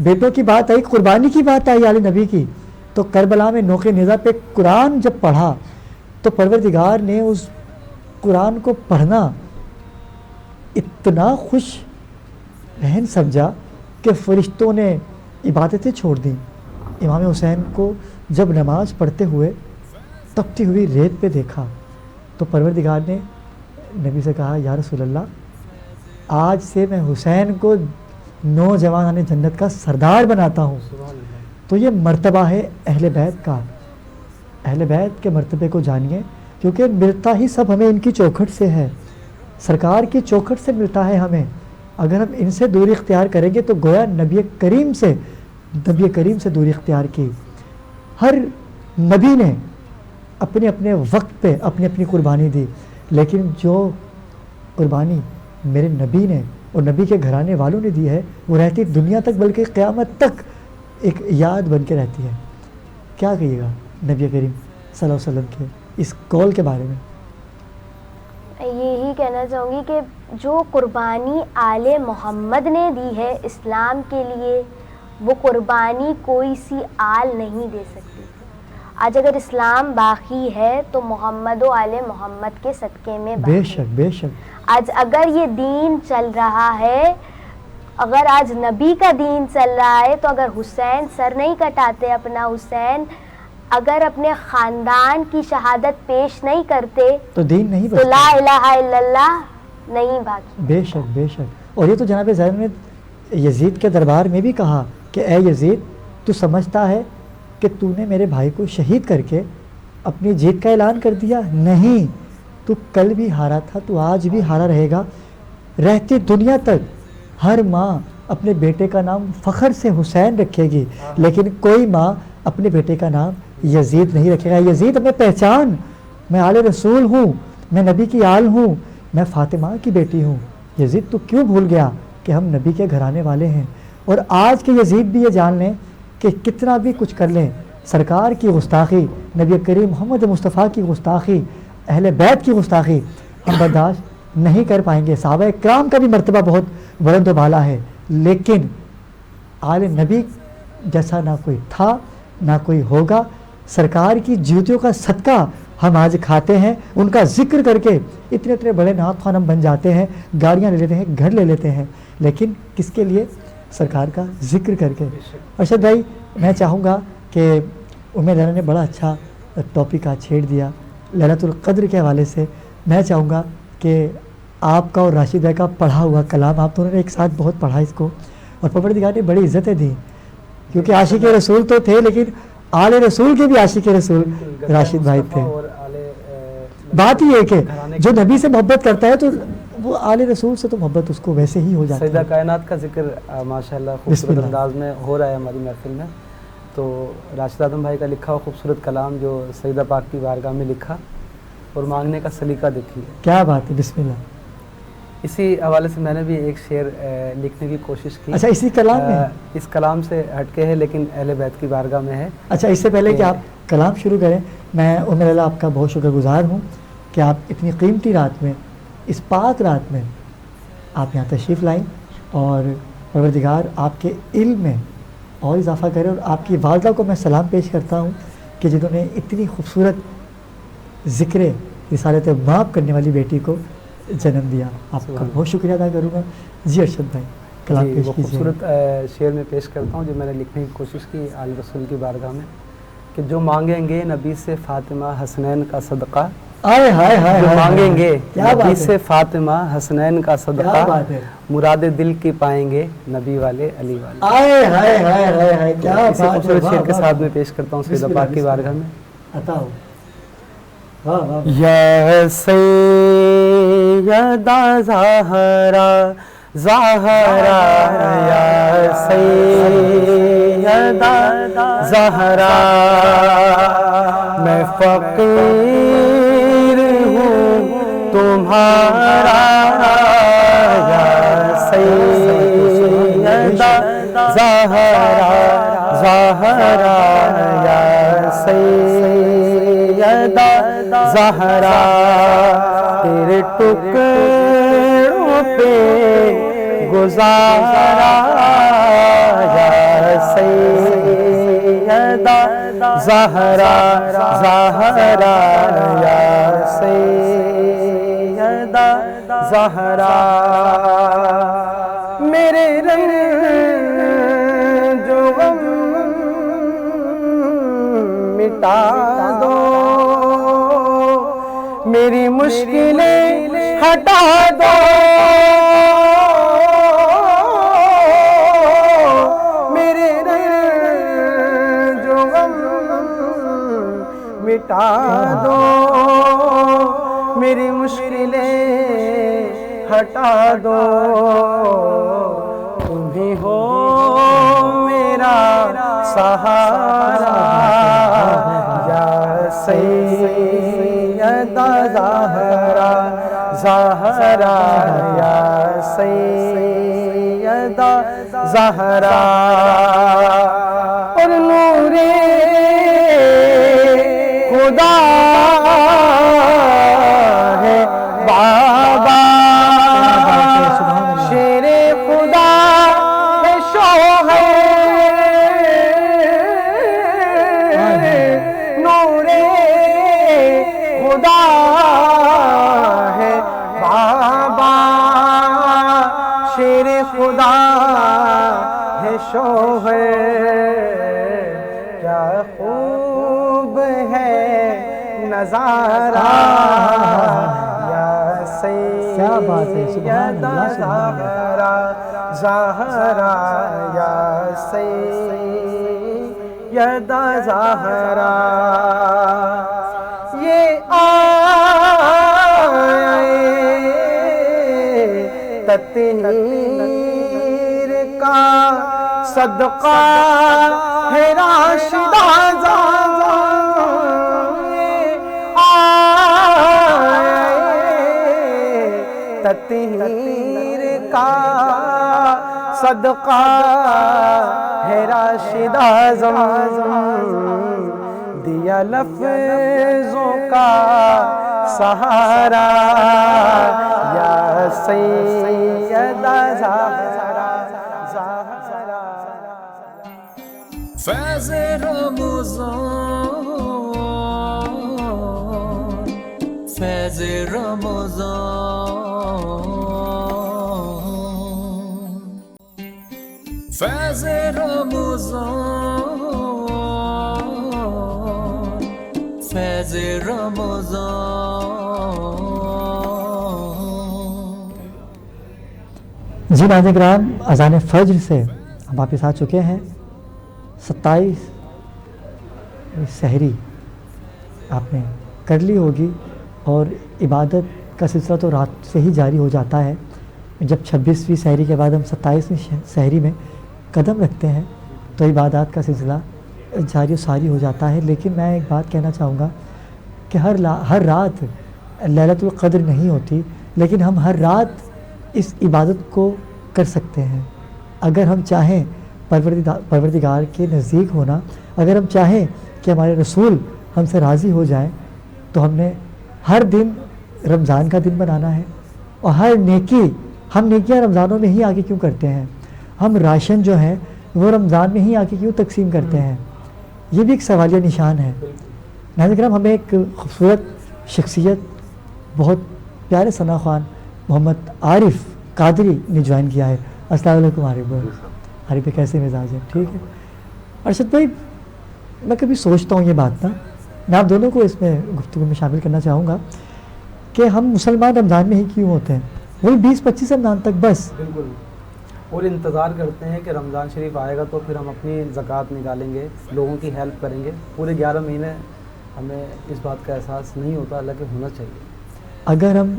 بیٹوں کی بات آئی, قربانی کی بات آئی آل نبی کی, تو کربلا میں نوک نیزہ پہ قرآن جب پڑھا تو پروردگار نے اس قرآن کو پڑھنا اتنا خوش رہن سمجھا کہ فرشتوں نے عبادتیں چھوڑ دیں. امام حسین کو جب نماز پڑھتے ہوئے تپتی ہوئی ریت پہ دیکھا تو پروردگار نے نبی سے کہا, یا رسول اللہ آج سے میں حسین کو نوجوان جنت کا سردار بناتا ہوں. تو یہ مرتبہ ہے اہل بیت کا. اہل بیت کے مرتبے کو جانیے, کیونکہ ملتا ہی سب ہمیں ان کی چوکھٹ سے ہے, سرکار کی چوکھٹ سے ملتا ہے ہمیں. اگر ہم ان سے دوری اختیار کریں گے تو گویا نبی کریم سے دوری اختیار کی. ہر نبی نے اپنے اپنے وقت پہ اپنی اپنی قربانی دی, لیکن جو قربانی میرے نبی نے اور نبی کے گھرانے والوں نے دی ہے وہ رہتی دنیا تک بلکہ قیامت تک ایک یاد بن کے رہتی ہے. کیا کہیے گا نبی کریم صلی اللہ علیہ وسلم کے اس قول کے بارے میں؟ یہی کہنا چاہوں گی کہ جو قربانی آل محمد نے دی ہے اسلام کے لیے, وہ قربانی کوئی سی آل نہیں دے سکتی. آج اگر اسلام باقی ہے تو محمد و آل محمد کے صدقے میں باقی. بے شک بے شک. آج اگر یہ دین چل رہا ہے, اگر آج نبی کا دین چل رہا ہے, تو اگر حسین سر نہیں کٹاتے اپنا, حسین اگر اپنے خاندان کی شہادت پیش نہیں کرتے تو دین نہیں تو بچتا. لا الہ الا اللہ نہیں باقی. بے شک بے شک. اور یہ تو جناب زید نے یزید کے دربار میں بھی کہا کہ اے یزید, تو سمجھتا ہے کہ تو نے میرے بھائی کو شہید کر کے اپنی جیت کا اعلان کر دیا؟ نہیں, تو کل بھی ہارا تھا, تو آج بھی ہارا رہے گا. رہتی دنیا تک ہر ماں اپنے بیٹے کا نام فخر سے حسین رکھے گی, لیکن کوئی ماں اپنے بیٹے کا نام یزید نہیں رکھے گا. یزید ہمیں پہچان, میں آل رسول ہوں, میں نبی کی آل ہوں, میں فاطمہ کی بیٹی ہوں. یزید تو کیوں بھول گیا کہ ہم نبی کے گھرانے والے ہیں؟ اور آج کے یزید بھی یہ جان لیں کہ کتنا بھی کچھ کر لیں, سرکار کی گستاخی, نبی کریم محمد مصطفیٰ کی گستاخی, اہل بیت کی گستاخی ہم برداشت نہیں کر پائیں گے. صحابہ کرام کا بھی مرتبہ بہت بلند و بالا ہے, لیکن آل نبی جیسا نہ کوئی تھا نہ کوئی ہوگا. سرکار کی جوتیوں کا صدقہ ہم آج کھاتے ہیں, ان کا ذکر کر کے اتنے اتنے بڑے نعت خوان ہم بن جاتے ہیں, گاڑیاں لے لیتے ہیں, گھر لے لیتے ہیں, لیکن کس کے لیے؟ سرکار کا ذکر کر کے. ارشد بھائی, میں چاہوں گا کہ امید اللہ نے بڑا اچھا ٹاپک آج چھیڑ دیا لیلۃ القدر کے حوالے سے. میں چاہوں گا کہ آپ کا اور راشد بھائی کا پڑھا ہوا کلام, آپ دونوں نے ایک ساتھ بہت پڑھا اس کو, اور پروردگار نے بڑی عزتیں دیں, کیونکہ عاشق رسول تو تھے لیکن آل رسول کے بھی عاشق رسول راشد بھائی تھے. بات یہ ہے کہ جو نبی سے محبت کرتا ہے تو وہ آل رسول سے تو محبت اس کو ویسے ہی ہو جاتی سیدہ ہے. کائنات کا ذکر ماشاءاللہ خوبصورت انداز میں ہو رہا ہے ہماری محفل میں. تو راشد اعظم بھائی کا لکھا ہوا خوبصورت کلام جو سیدہ پاک کی بارگاہ میں لکھا اور مانگنے کا سلیقہ دیکھیے. کیا بات ہے, بسم اللہ. اسی حوالے سے میں نے بھی ایک شعر لکھنے کی کوشش کی. اچھا, اسی کلام میں؟ اس کلام سے ہٹ کے ہے لیکن اہل بیت کی بارگاہ میں ہے. اچھا, اس سے پہلے کہ آپ کلام شروع کریں, میں امید اللہ آپ کا بہت شکر گزار ہوں کہ آپ اتنی قیمتی رات میں, اس پاک رات میں آپ یہاں تشریف لائیں, اور پروردگار آپ کے علم میں اور اضافہ کرے. اور آپ کی والدہ کو میں سلام پیش کرتا ہوں کہ جنہوں نے اتنی خوبصورت ذکر رسالت معاف کرنے والی بیٹی کو جنم دیا. آپ کا بہت شکریہ ادا کروں گا. جی ارشد بھائی, کلام پیش وہ کیجیے. خوبصورت شعر میں پیش کرتا ہوں جو میں نے لکھنے کی کوشش کی آل رسول کی بارگاہ میں, کہ جو مانگیں گے نبی سے فاطمہ حسنین کا صدقہ, آئے ہائے ہائے, جو مانگیں گے کیا نبی بات سے فاطمہ حسنین کا کیا صدقہ, بات ہے, مراد دل کی پائیں گے نبی والے علی والے. آئے ہائے ہائے ہائے ہائے, کیا اسی بات ہے. خوبصورت شعر کے ساتھ میں پیش کرتا ہوں سیدہ پاک کی بارگاہ میں. عطا ہو. واہ واہ. یا سیدہ زہرا زہرا, یا سیدہ زہرا, میں فقیر ہوں تمہارا, یا سیدہ زہرا زہرا, یا سیدہ زہرا, تیرے ٹکڑوں پہ گزارا, یا سیدہ زہرا زہرا یا سیدہ زہرا میرے رنج و غم مٹا دو میری مشکلیں ہٹا دو میرے رنج و غم مٹا دو میری مشکلیں ہٹا دو تم ہی ہو میرا سہارا یا سیدہ زہرا زہرا یا سیدہ زہرا اور نور خدا ہے بابا شیر خدا ہے شوہر نور خدا ہے بابا شیر خدا ہے شوہر کیا خوب ہے نظارہ یا کیا بات ہے، سبحان سیدہ اللہ، سبحان زہرا زہرا یا سیدہ زہرا یہ آئے تطہیر کا صدقہ ہے راشدہ تطہیر کا صدقہ ہے راشدہ دیا لفظوں کا سہارا یا سیدہ زہرا زہرا فیض رمضان فیض رمضان فیض رمضان فیض رمضان جی ناظرین کرام، اذان فجر سے ہم واپس آ چکے ہیں۔ 27 سحری آپ نے کر لی ہوگی اور عبادت کا سلسلہ تو رات سے ہی جاری ہو جاتا ہے۔ جب 26ویں سحری کے بعد ہم 27ویں سحری میں قدم رکھتے ہیں تو عبادات کا سلسلہ جاری و ساری ہو جاتا ہے۔ لیکن میں ایک بات کہنا چاہوں گا کہ ہر رات لیلۃ القدر نہیں ہوتی، لیکن ہم ہر رات اس عبادت کو کر سکتے ہیں۔ اگر ہم چاہیں پروردگار کے نزدیک ہونا، اگر ہم چاہیں کہ ہمارے رسول ہم سے راضی ہو جائیں، تو ہم نے ہر دن رمضان کا دن بنانا ہے۔ اور ہر ہم نیکیاں رمضانوں میں ہی آگے کیوں کرتے ہیں؟ ہم راشن جو ہے وہ رمضان میں ہی آگے کیوں تقسیم کرتے ہیں؟ یہ بھی ایک سوالیہ نشان ہے۔ ناظرین کرام، ہمیں ایک خوبصورت شخصیت، بہت پیارے ثنا خوان محمد عارف قادری نے جوائن کیا ہے۔ السلام علیکم عارف بھائی۔ عارف بھائی کیسے مزاج ہے؟ ٹھیک ہے۔ ارشد بھائی، میں کبھی سوچتا ہوں یہ بات نا، میں آپ دونوں کو اس میں گفتگو میں شامل کرنا چاہوں گا کہ ہم مسلمان رمضان میں ہی کیوں ہوتے ہیں؟ وہی 20-25 رمضان تک بس، بالکل، اور انتظار کرتے ہیں کہ رمضان شریف آئے گا تو پھر ہم اپنی زکوٰۃ نکالیں گے، لوگوں کی ہیلپ کریں گے۔ پورے 11 مہینے ہمیں اس بات کا احساس نہیں ہوتا، حالانکہ ہونا چاہیے۔ اگر ہم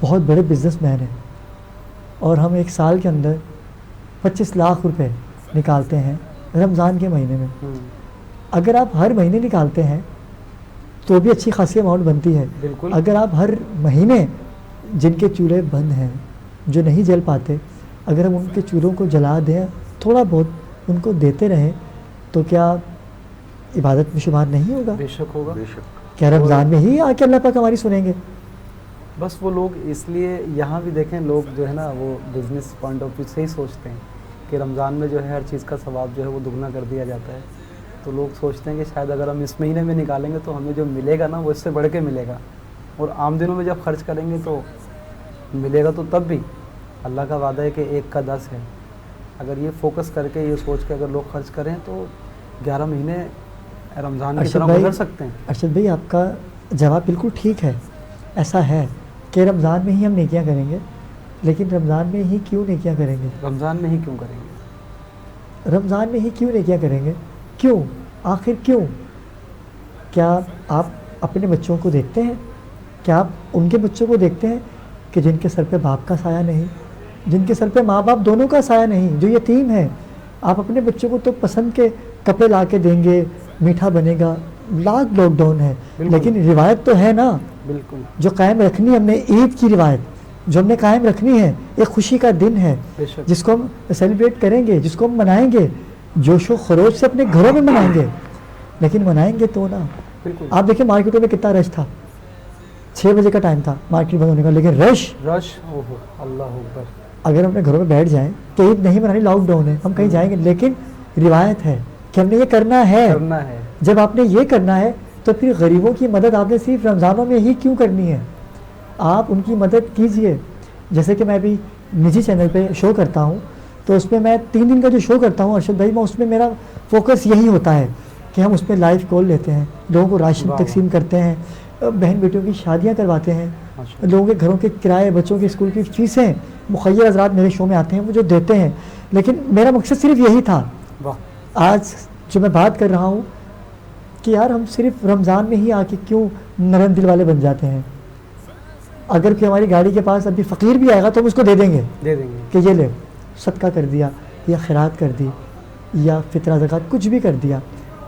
بہت بڑے بزنس مین ہیں اور ہم ایک سال کے اندر 25 لاکھ روپے نکالتے ہیں رمضان کے مہینے میں، اگر آپ ہر مہینے نکالتے ہیں تو بھی اچھی خاصی اماؤنٹ بنتی ہے۔ بالکل، اگر آپ ہر مہینے جن کے چولہے بند ہیں، جو نہیں جل پاتے، اگر ہم ان کے چولہوں کو جلا دیں، تھوڑا بہت ان کو دیتے رہیں، تو کیا عبادت میں شمار نہیں ہوگا؟ بے شک ہوگا۔ کیا رمضان میں ہی آ کے اللہ پاک ہماری سنیں گے؟ بس وہ لوگ اس لیے یہاں بھی دیکھیں، لوگ جو ہے نا وہ بزنس پوائنٹ آف ویو سے ہی سوچتے ہیں کہ رمضان میں جو ہے ہر چیز کا ثواب جو ہے وہ دگنا کر دیا جاتا ہے. تو لوگ سوچتے ہیں کہ شاید اگر ہم اس مہینے میں نکالیں گے تو ہمیں جو ملے گا نا وہ اس سے بڑھ کے ملے گا, اور عام دنوں میں جب خرچ کریں گے تو ملے گا تو تب بھی. اللہ کا وعدہ ہے کہ 1 کا 10 ہے. اگر یہ فوکس کر کے یہ سوچ کے اگر لوگ خرچ کریں تو 11 مہینے رمضان کی طرح گزر سکتے ہیں. ارشد بھائی آپ کا جواب بالکل ٹھیک ہے. ایسا ہے کہ رمضان میں ہی ہم نیکیاں کریں گے, لیکن رمضان میں ہی کیوں نیکیاں کریں گے؟ رمضان میں ہی کیوں کریں گے؟ رمضان میں ہی کیوں نیکیاں کریں گے؟ کیوں؟ آخر کیوں؟ کیا آپ اپنے بچوں کو دیکھتے ہیں؟ کیا آپ ان کے بچوں کو دیکھتے ہیں کہ جن کے سر پہ باپ کا سایہ نہیں, جن کے سر پہ ماں باپ دونوں کا سایہ نہیں, جو یتیم ہیں؟ آپ اپنے بچوں کو تو پسند کے کپڑے لا کے دیں گے, میٹھا بنے گا, لاک ڈاؤن ہے, لیکن روایت تو ہے نا بالکل جو قائم رکھنی ہے ہم نے. عید کی روایت جو ہم نے قائم رکھنی ہے, ایک خوشی کا دن ہے جس کو ہم سیلیبریٹ کریں گے, جس کو ہم منائیں گے, جوش و خروش سے اپنے گھروں میں منائیں گے, لیکن منائیں گے تو نا. آپ دیکھیں مارکیٹوں میں کتنا رش تھا, 6 بجے کا ٹائم تھا مارکیٹ بند ہونے کا, لیکن رش اللہ اکبر. اگر ہم اپنے گھروں میں بیٹھ جائیں کہ عید نہیں منانی, لاک ڈاؤن ہے, ہم کہیں جائیں گے, لیکن روایت ہے کہ ہم نے یہ کرنا ہے. جب آپ نے یہ کرنا ہے تو پھر غریبوں کی مدد آپ نے صرف رمضانوں میں ہی کیوں کرنی ہے؟ آپ ان کی مدد کیجئے. جیسے کہ میں بھی نجی چینل پہ شو کرتا ہوں, تو اس میں 3 دن کا جو شو کرتا ہوں ارشد بھائی, میں اس میں میرا فوکس یہی ہوتا ہے کہ ہم اس میں لائیو کال لیتے ہیں, لوگوں کو راشن تقسیم کرتے ہیں, بہن بیٹیوں کی شادیاں کرواتے ہیں, لوگوں کے گھروں کے کرائے, بچوں کے اسکول کی فیسیں مخیر حضرات میرے شو میں آتے ہیں, وہ جو دیتے ہیں. لیکن میرا مقصد صرف یہی تھا. آج جو میں بات کر رہا ہوں کہ یار ہم صرف رمضان میں ہی آ کے کیوں نرم دل والے بن جاتے ہیں؟ اگر کہ ہماری گاڑی کے پاس ابھی فقیر بھی آئے گا تو ہم اس کو دے دیں گے کہ یہ لے, صدقہ کر دیا یا خیرات کر دی یا فطرہ زکوٰۃ کچھ بھی کر دیا.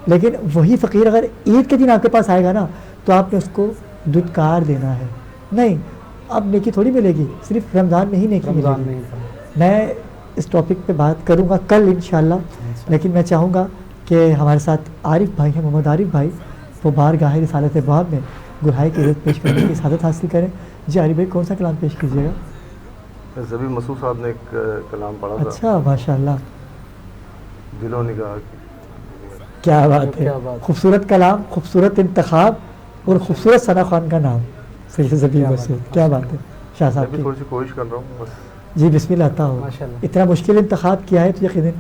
لیکن وہی فقیر اگر عید کے دن آپ کے پاس آئے گا نا تو آپ نے اس کو دودھکار دینا ہے. نہیں, اب نیکی تھوڑی ملے گی, صرف رمضان میں ہی نیکی ملے گی. میں اس ٹاپک پہ بات کروں گا کل انشاءاللہ, لیکن میں چاہوں گا کہ ہمارے ساتھ عارف بھائی ہیں, محمد عارف بھائی, وہ بارگاہ رسالت باب میں گہائی کی عزت پیش کرنے کی سعادت حاصل کریں. جی عارف بھائی, کون سا کلام پیش کیجیے گا؟ زبی مسعود صاحب نے ایک کلام پڑھا تھا. اچھا, ماشاء اللہ, دل و نگاہ. کیا بات ہے, خوبصورت کلام, خوبصورت انتخاب اور خوبصورت ثنا خان کا نام سید زبی مسعود. کیا بات ہے شاہ صاحب کی. تھوڑی سی کوشش کر رہا ہوں بس. جی بسم اللہ آتا ہو. اتنا مشکل انتخاب کیا ہے تو یقیناً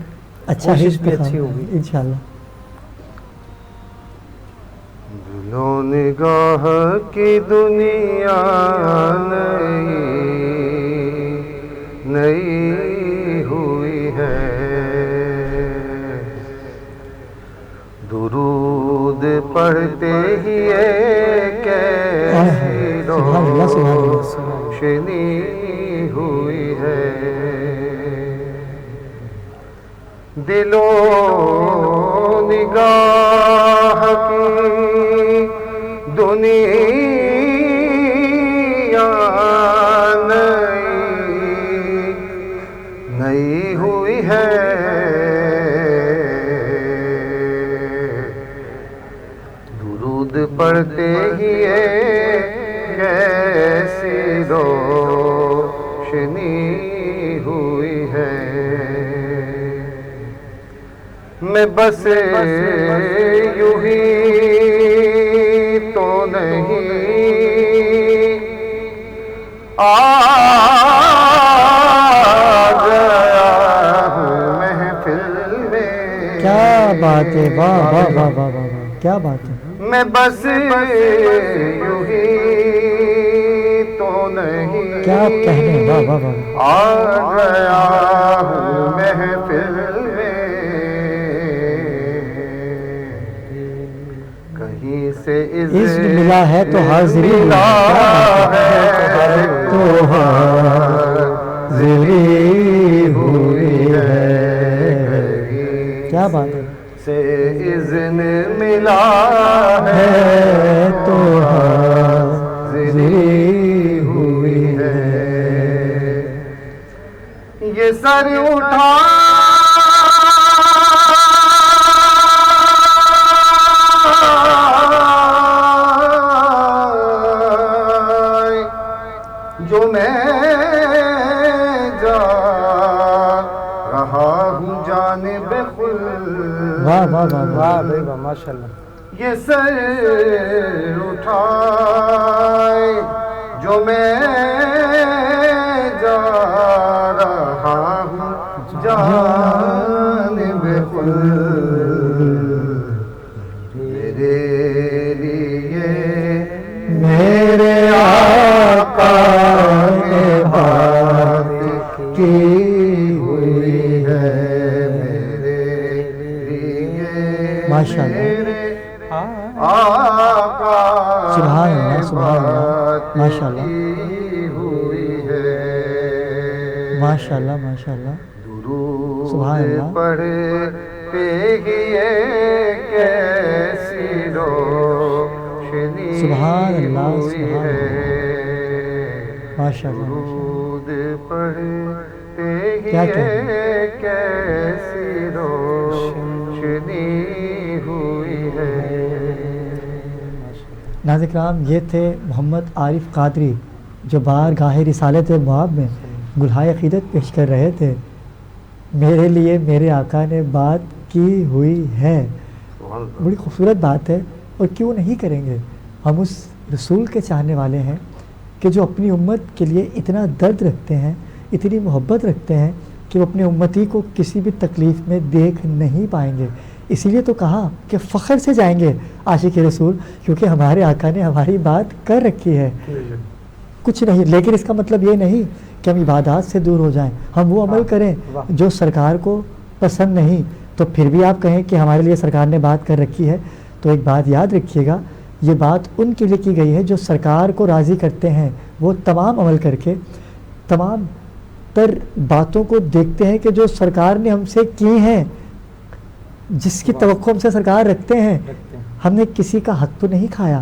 اچھا ہوگی انشاءاللہ. دل و نگاہ کی دنیا نئی ہوئی ہے, درود پڑھتے ہی کیسی روشنی ہوئی ہے. دل و نگاہ کی دنیا نئی ہوئی ہے, درود پڑھتے ہی کیسی روشنی ہوئی ہے. میں بس یوں ہی تو نہیں آ گیا ہوں محفل میں. کیا بات ہے, واہ واہ واہ واہ واہ, کیا بات ہے. میں بس یوں ہی تو نہیں, کیا کہنے, واہ واہ واہ, آ گیا ہوں محفل میں. کہیں سے عزم ملا ہے تو حاضری ملا ہے تو حاضری ہوئی ہے. کیا بات ہے. سے اذن ملا ہے تو حاضری ہوئی ہے. یہ سر اٹھا جو میں جا رہا ہوں, واہ واہ واہ واہ بھائی واہ ماشاء اللہ. یہ سر اٹھائے جو میں جا رہا ہوں جانب خود میرے لیے میرے آقا نے بات کی ہوئی ہے میرے لیے ماشاء اللہ. آقا سبحان اللہ سبحان اللہ ماشاء اللہ ہوئی ہے ماشاء اللہ ماشاء اللہ. سبحان درود اللہ. پڑھتے ہی کیسی روشنی سبحان اللہ ہوئی سبحان ہے ماشاء اللہ. درود پڑھتے ہی کیا کیا کیسی روشنی ہوئی ہے. ناظرین کرام یہ تھے محمد عارف قادری جو بارگاہ رسالت مواب میں گلہائے عقیدت پیش کر رہے تھے. میرے لیے میرے آقا نے بات کی ہوئی ہے. بڑی خوبصورت بات ہے اور کیوں نہیں کریں گے. ہم اس رسول کے چاہنے والے ہیں کہ جو اپنی امت کے لیے اتنا درد رکھتے ہیں اتنی محبت رکھتے ہیں کہ وہ اپنے امتی کو کسی بھی تکلیف میں دیکھ نہیں پائیں گے. اسی لیے تو کہا کہ فخر سے جائیں گے عاشق رسول کیونکہ ہمارے آقا نے ہماری بات کر رکھی ہے. کچھ نہیں لیکن اس کا مطلب یہ نہیں کہ ہم عبادات سے دور ہو جائیں. ہم وہ عمل کریں جو سرکار کو پسند نہیں تو پھر بھی آپ کہیں کہ ہمارے لیے سرکار نے بات کر رکھی ہے. تو ایک بات یاد رکھیے گا یہ بات ان کے لیے کی گئی ہے جو سرکار کو راضی کرتے ہیں. وہ تمام عمل کر کے تمام تر باتوں کو دیکھتے ہیں کہ جو سرکار نے ہم سے کی ہیں جس کی توقع ہم سے سرکار رکھتے ہیں. ہم نے کسی کا حق تو نہیں کھایا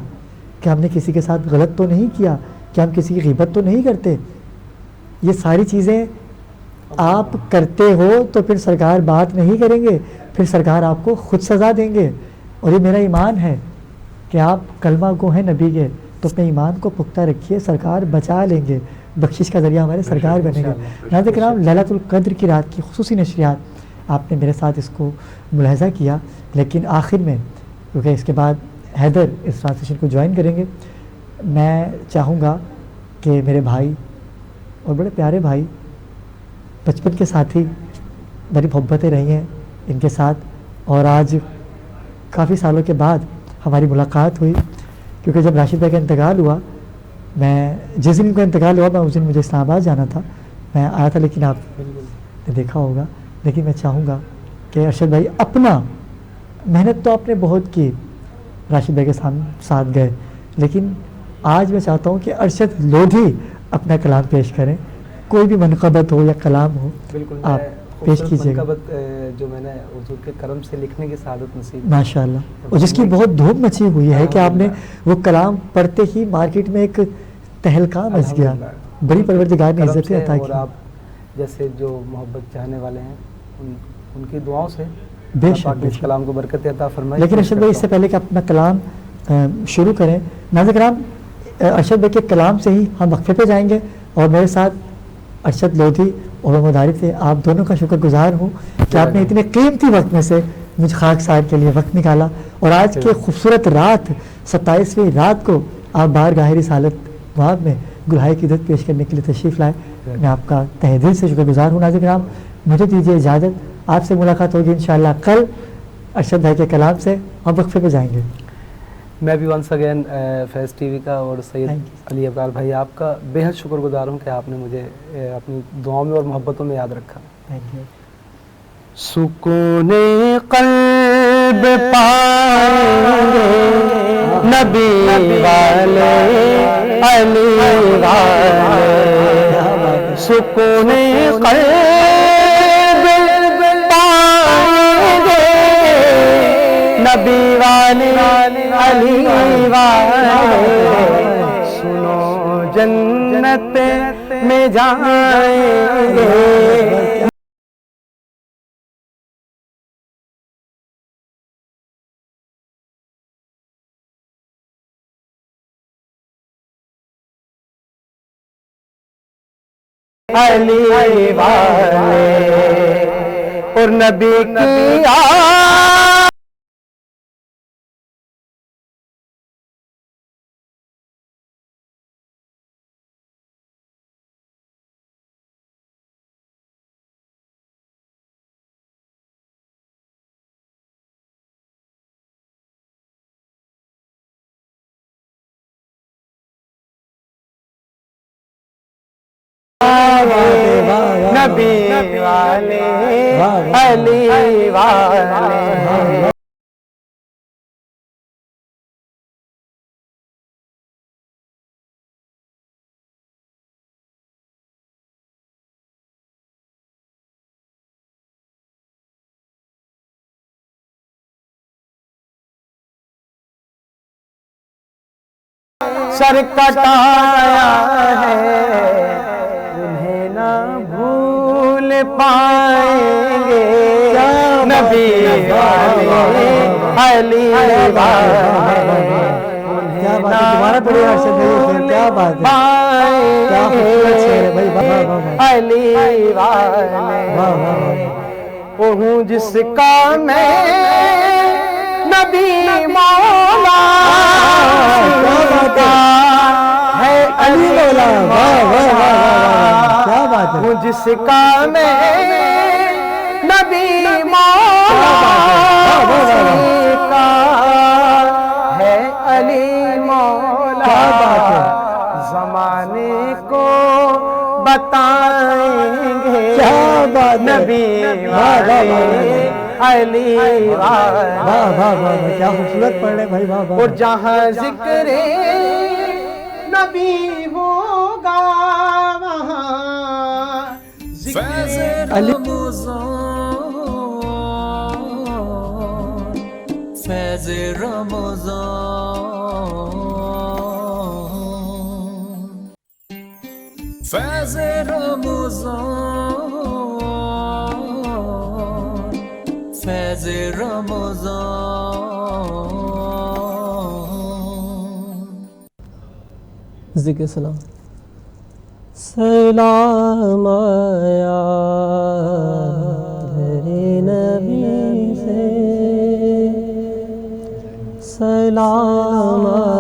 کہ ہم نے کسی کے ساتھ غلط تو نہیں کیا کہ ہم کسی کی غیبت تو نہیں کرتے. یہ ساری چیزیں آپ کرتے ہو تو پھر سرکار بات نہیں کریں گے پھر سرکار آپ کو خود سزا دیں گے. اور یہ میرا ایمان ہے کہ آپ کلمہ گو ہیں نبی کے تو اپنے ایمان کو پختہ رکھیے سرکار بچا لیں گے. بخشش کا ذریعہ ہمارے سرکار بنیں گے. ناظرین کرام لیلۃ القدر کی رات کی خصوصی نشریات آپ نے میرے ساتھ اس کو ملاحظہ کیا لیکن آخر میں کیونکہ اس کے بعد حیدر اس ٹرانسلیشن کو جوائن کریں گے میں چاہوں گا کہ میرے بھائی اور بڑے پیارے بھائی بچپن کے ساتھی بڑی محبتیں رہی ہیں ان کے ساتھ اور آج کافی سالوں کے بعد ہماری ملاقات ہوئی کیونکہ جب راشد بھائی کا انتقال ہوا میں جس دن ان کا انتقال ہوا میں اس دن مجھے اسلام آباد جانا تھا میں آیا تھا لیکن آپ نے دیکھا ہوگا. لیکن میں چاہوں گا کہ ارشد بھائی اپنا محنت تو آپ نے بہت کی راشد بھائی کے ساتھ گئے لیکن آج میں چاہتا ہوں کہ ارشد لودھی اپنا کلام پیش کریں. کوئی بھی منقبت ہو یا کلام ہو آپ پیش کیجیے گا. جو میں نے حضور کے کرم سے لکھنے کی سعادت نصیب ماشاء اللہ اور جس کی بہت دھوم مچی ہوئی ہے کہ آپ نے وہ کلام پڑھتے ہی مارکیٹ میں ایک تہلکہ مچ گیا. بڑی پروردگار نے عزتیں عطا کی. اور آپ جیسے جو محبت چاہنے والے ہیں ان کی دعاؤں سے بے شک اس کلام کو برکت عطا فرمائے. لیکن ارشد بھائی اس سے پہلے کہ اپنا کلام شروع کریں ناظرین کرام ارشد بھائی کے کلام سے ہی ہم وقفے پہ جائیں گے اور میرے ساتھ ارشد لودھی اور محمد عارف سے آپ دونوں کا شکر گزار ہوں کہ آپ نے اتنے قیمتی وقت میں سے مجھ خاک سار کے لیے وقت نکالا اور آج کے خوبصورت رات 27ویں رات کو آپ بارگاہ رسالت مواب میں گلہائے عقیدت پیش کرنے کے لیے تشریف لائے. میں آپ کا تہ دل سے شکر گزار ہوں. ناظرین کرام مجھے دیجیے اجازت آپ سے ملاقات ہوگی انشاءاللہ کل ارشد بھائی کے کلام سے ہم وقفے پہ جائیں گے. میں بھی ونس اگین فیض ٹی وی کا اور سید علی ابرار بھائی آپ کا بے حد شکر گزار ہوں کہ آپ نے مجھے اپنی دعاؤں میں اور محبتوں میں یاد رکھا. سکون قلب پائیں نبی والے علی والے سکون قلب پائیں نبی والے علی والے سنو جنت میں جائیں گے. علی والے اور نبی کی نبی والے علی والے سر کٹایا ہے انہیں نہ بھول پائیں گے نبی والے علی والے کیا بات ہے، دوبارہ پڑھیے ارشد بھائی، کیا بات ہے، کیا خوبصورت شعر ہے بھائی، واہ واہ واہ علی واہ واہ والے وہ ہوں جس کا میں نبی مولا ہے علی مولا، واہ واہ واہ واہ، کیا بات ہے، ہوں جس کا میں نبی مولا کا ہے علی مولا، کیا بات ہے، زمانے کو بتائیں گے کیا بات ہے، نبی واہ واہ واہ والے علی والے واہ واہ واہ، کیا خوبصورت پڑھ رہے بھائی، واہ واہ اور جہاں ذکر نبی ہوگا وہاں فیض علی رمضان فیض رمضان فیض رمضان فیض رمضان ذکر سلام سلام آیا تیرے نبی سے سلام آیا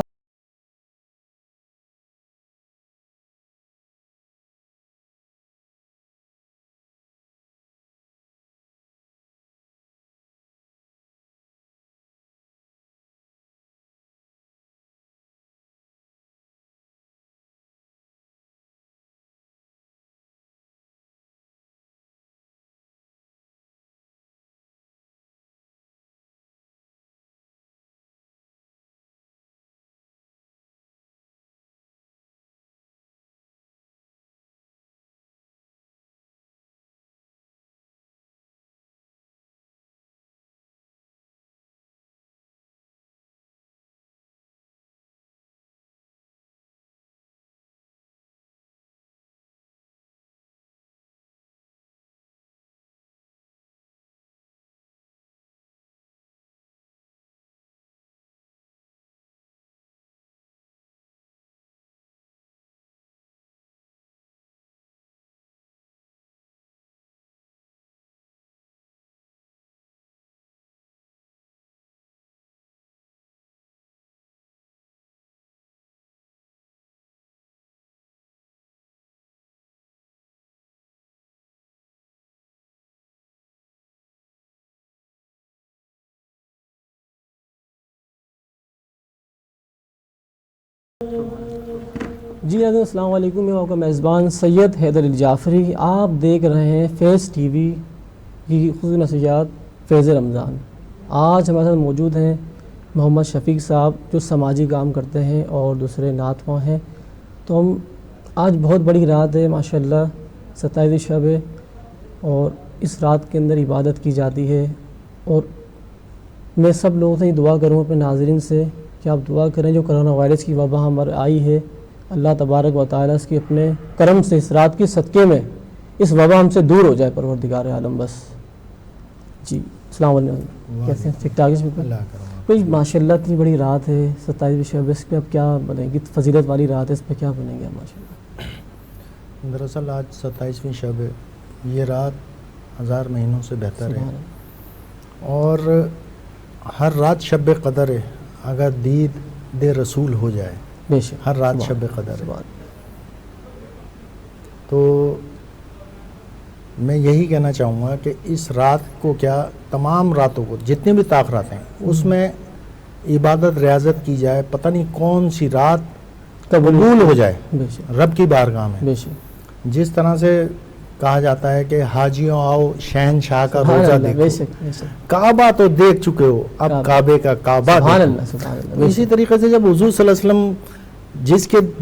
جی السلام علیکم، میں آپ کا میزبان سید حیدر علی جعفری، آپ دیکھ رہے ہیں فیض ٹی وی کی خصوصی نشریات فیض رمضان۔ آج ہمارے ساتھ موجود ہیں محمد شفیق صاحب، جو سماجی کام کرتے ہیں اور دوسرے نعت خواں ہیں۔ تو ہم آج بہت بڑی رات ہے ماشاءاللہ، 27 شب ہے، اور اس رات کے اندر عبادت کی جاتی ہے، اور میں سب لوگوں سے دعا کروں اپنے ناظرین سے کہ آپ دعا کریں، جو کرونا وائرس کی وبا ہمارے آئی ہے، اللہ تبارک و تعالیٰ اس کی اپنے کرم سے اس رات کی صدقے میں اس وبا ہم سے دور ہو جائے پروردگار عالم بس۔ جی السلام علیکم، کیسے ہیں؟ ٹھیک ٹھاک ہے؟ کوئی ماشاءاللہ اتنی بڑی رات ہے 27 شب، اس پہ اب کیا بنیں گی؟ فضیلت والی رات ہے، اس پہ کیا بنیں گے ماشاءاللہ؟ دراصل آج 27ویں شب ہے، یہ رات 1000 مہینوں سے بہتر ہے، اور ہر رات شب قدر ہے اگر دید رسول ہو جائے، بے شک ہر رات شب قدر ہے۔ تو میں یہی کہنا چاہوں گا کہ اس رات کو کیا تمام راتوں کو جتنے بھی طاقت ہیں اس میں عبادت ریاضت کی جائے، پتہ نہیں کون سی رات قبول ہو جائے بے شک رب کی بارگاہ میں۔ بے شک جس طرح سے کہا جاتا ہے کہ حاجیوں آؤ شہنشاہ کا سبحان روزہ اللہ، بے دیکھو، شک بے شک، کعبہ تو دیکھ چکے ہو، اب کعبے کا کعبہ سبحان دیکھو۔ اللہ سبحان اللہ، بے اسی شک، طریقے سے جب حضور صلی اللہ علیہ وسلم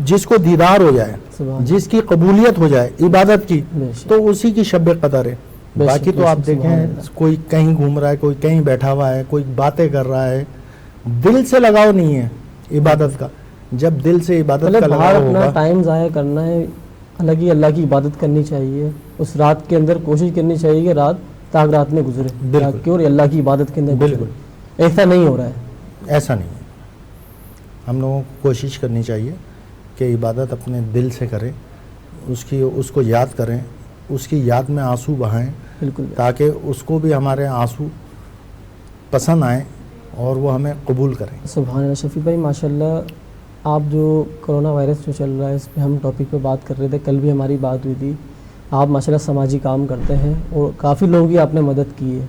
جس کو دیدار ہو جائے، سبحان جس کی قبولیت ہو جائے عبادت کی، بے شک، تو اسی کی شب قدر ہے۔ بے شک، باقی بے تو آپ شک، سبحان دیکھیں اللہ۔ کوئی کہیں گھوم رہا ہے، کوئی کہیں بیٹھا ہوا ہے، کوئی باتیں کر رہا ہے، دل سے لگاؤ نہیں ہے عبادت کا۔ جب دل سے عبادت مطلب کا باہر لگاؤ اپنا ہوگا، ٹائم ضائع کرنا ہے، حالانکہ اللہ کی عبادت کرنی چاہیے، اس رات کے اندر کوشش کرنی چاہیے کہ رات تاک رات میں گزرے، بالکل۔ تاکہ اور اللہ کی عبادت کے اندر گزرے۔ بالکل۔ ایسا نہیں ہو رہا ہے۔ ایسا نہیں ہے، ہم لوگوں کو کوشش کرنی چاہیے کہ عبادت اپنے دل سے کریں، اس کو یاد کریں، اس کی یاد میں آنسو بہائیں، بالکل، تاکہ اس کو بھی ہمارے آنسو پسند آئیں اور وہ ہمیں قبول کریں۔ سبحان اللہ۔ شفیع بھائی ماشاءاللہ، آپ جو کرونا وائرس جو چل رہا ہے اس پہ ہم ٹاپک پہ بات کر رہے تھے، کل بھی ہماری بات ہوئی تھی۔ آپ ماشاءاللہ سماجی کام کرتے ہیں اور کافی لوگوں کی آپ نے مدد کی ہے،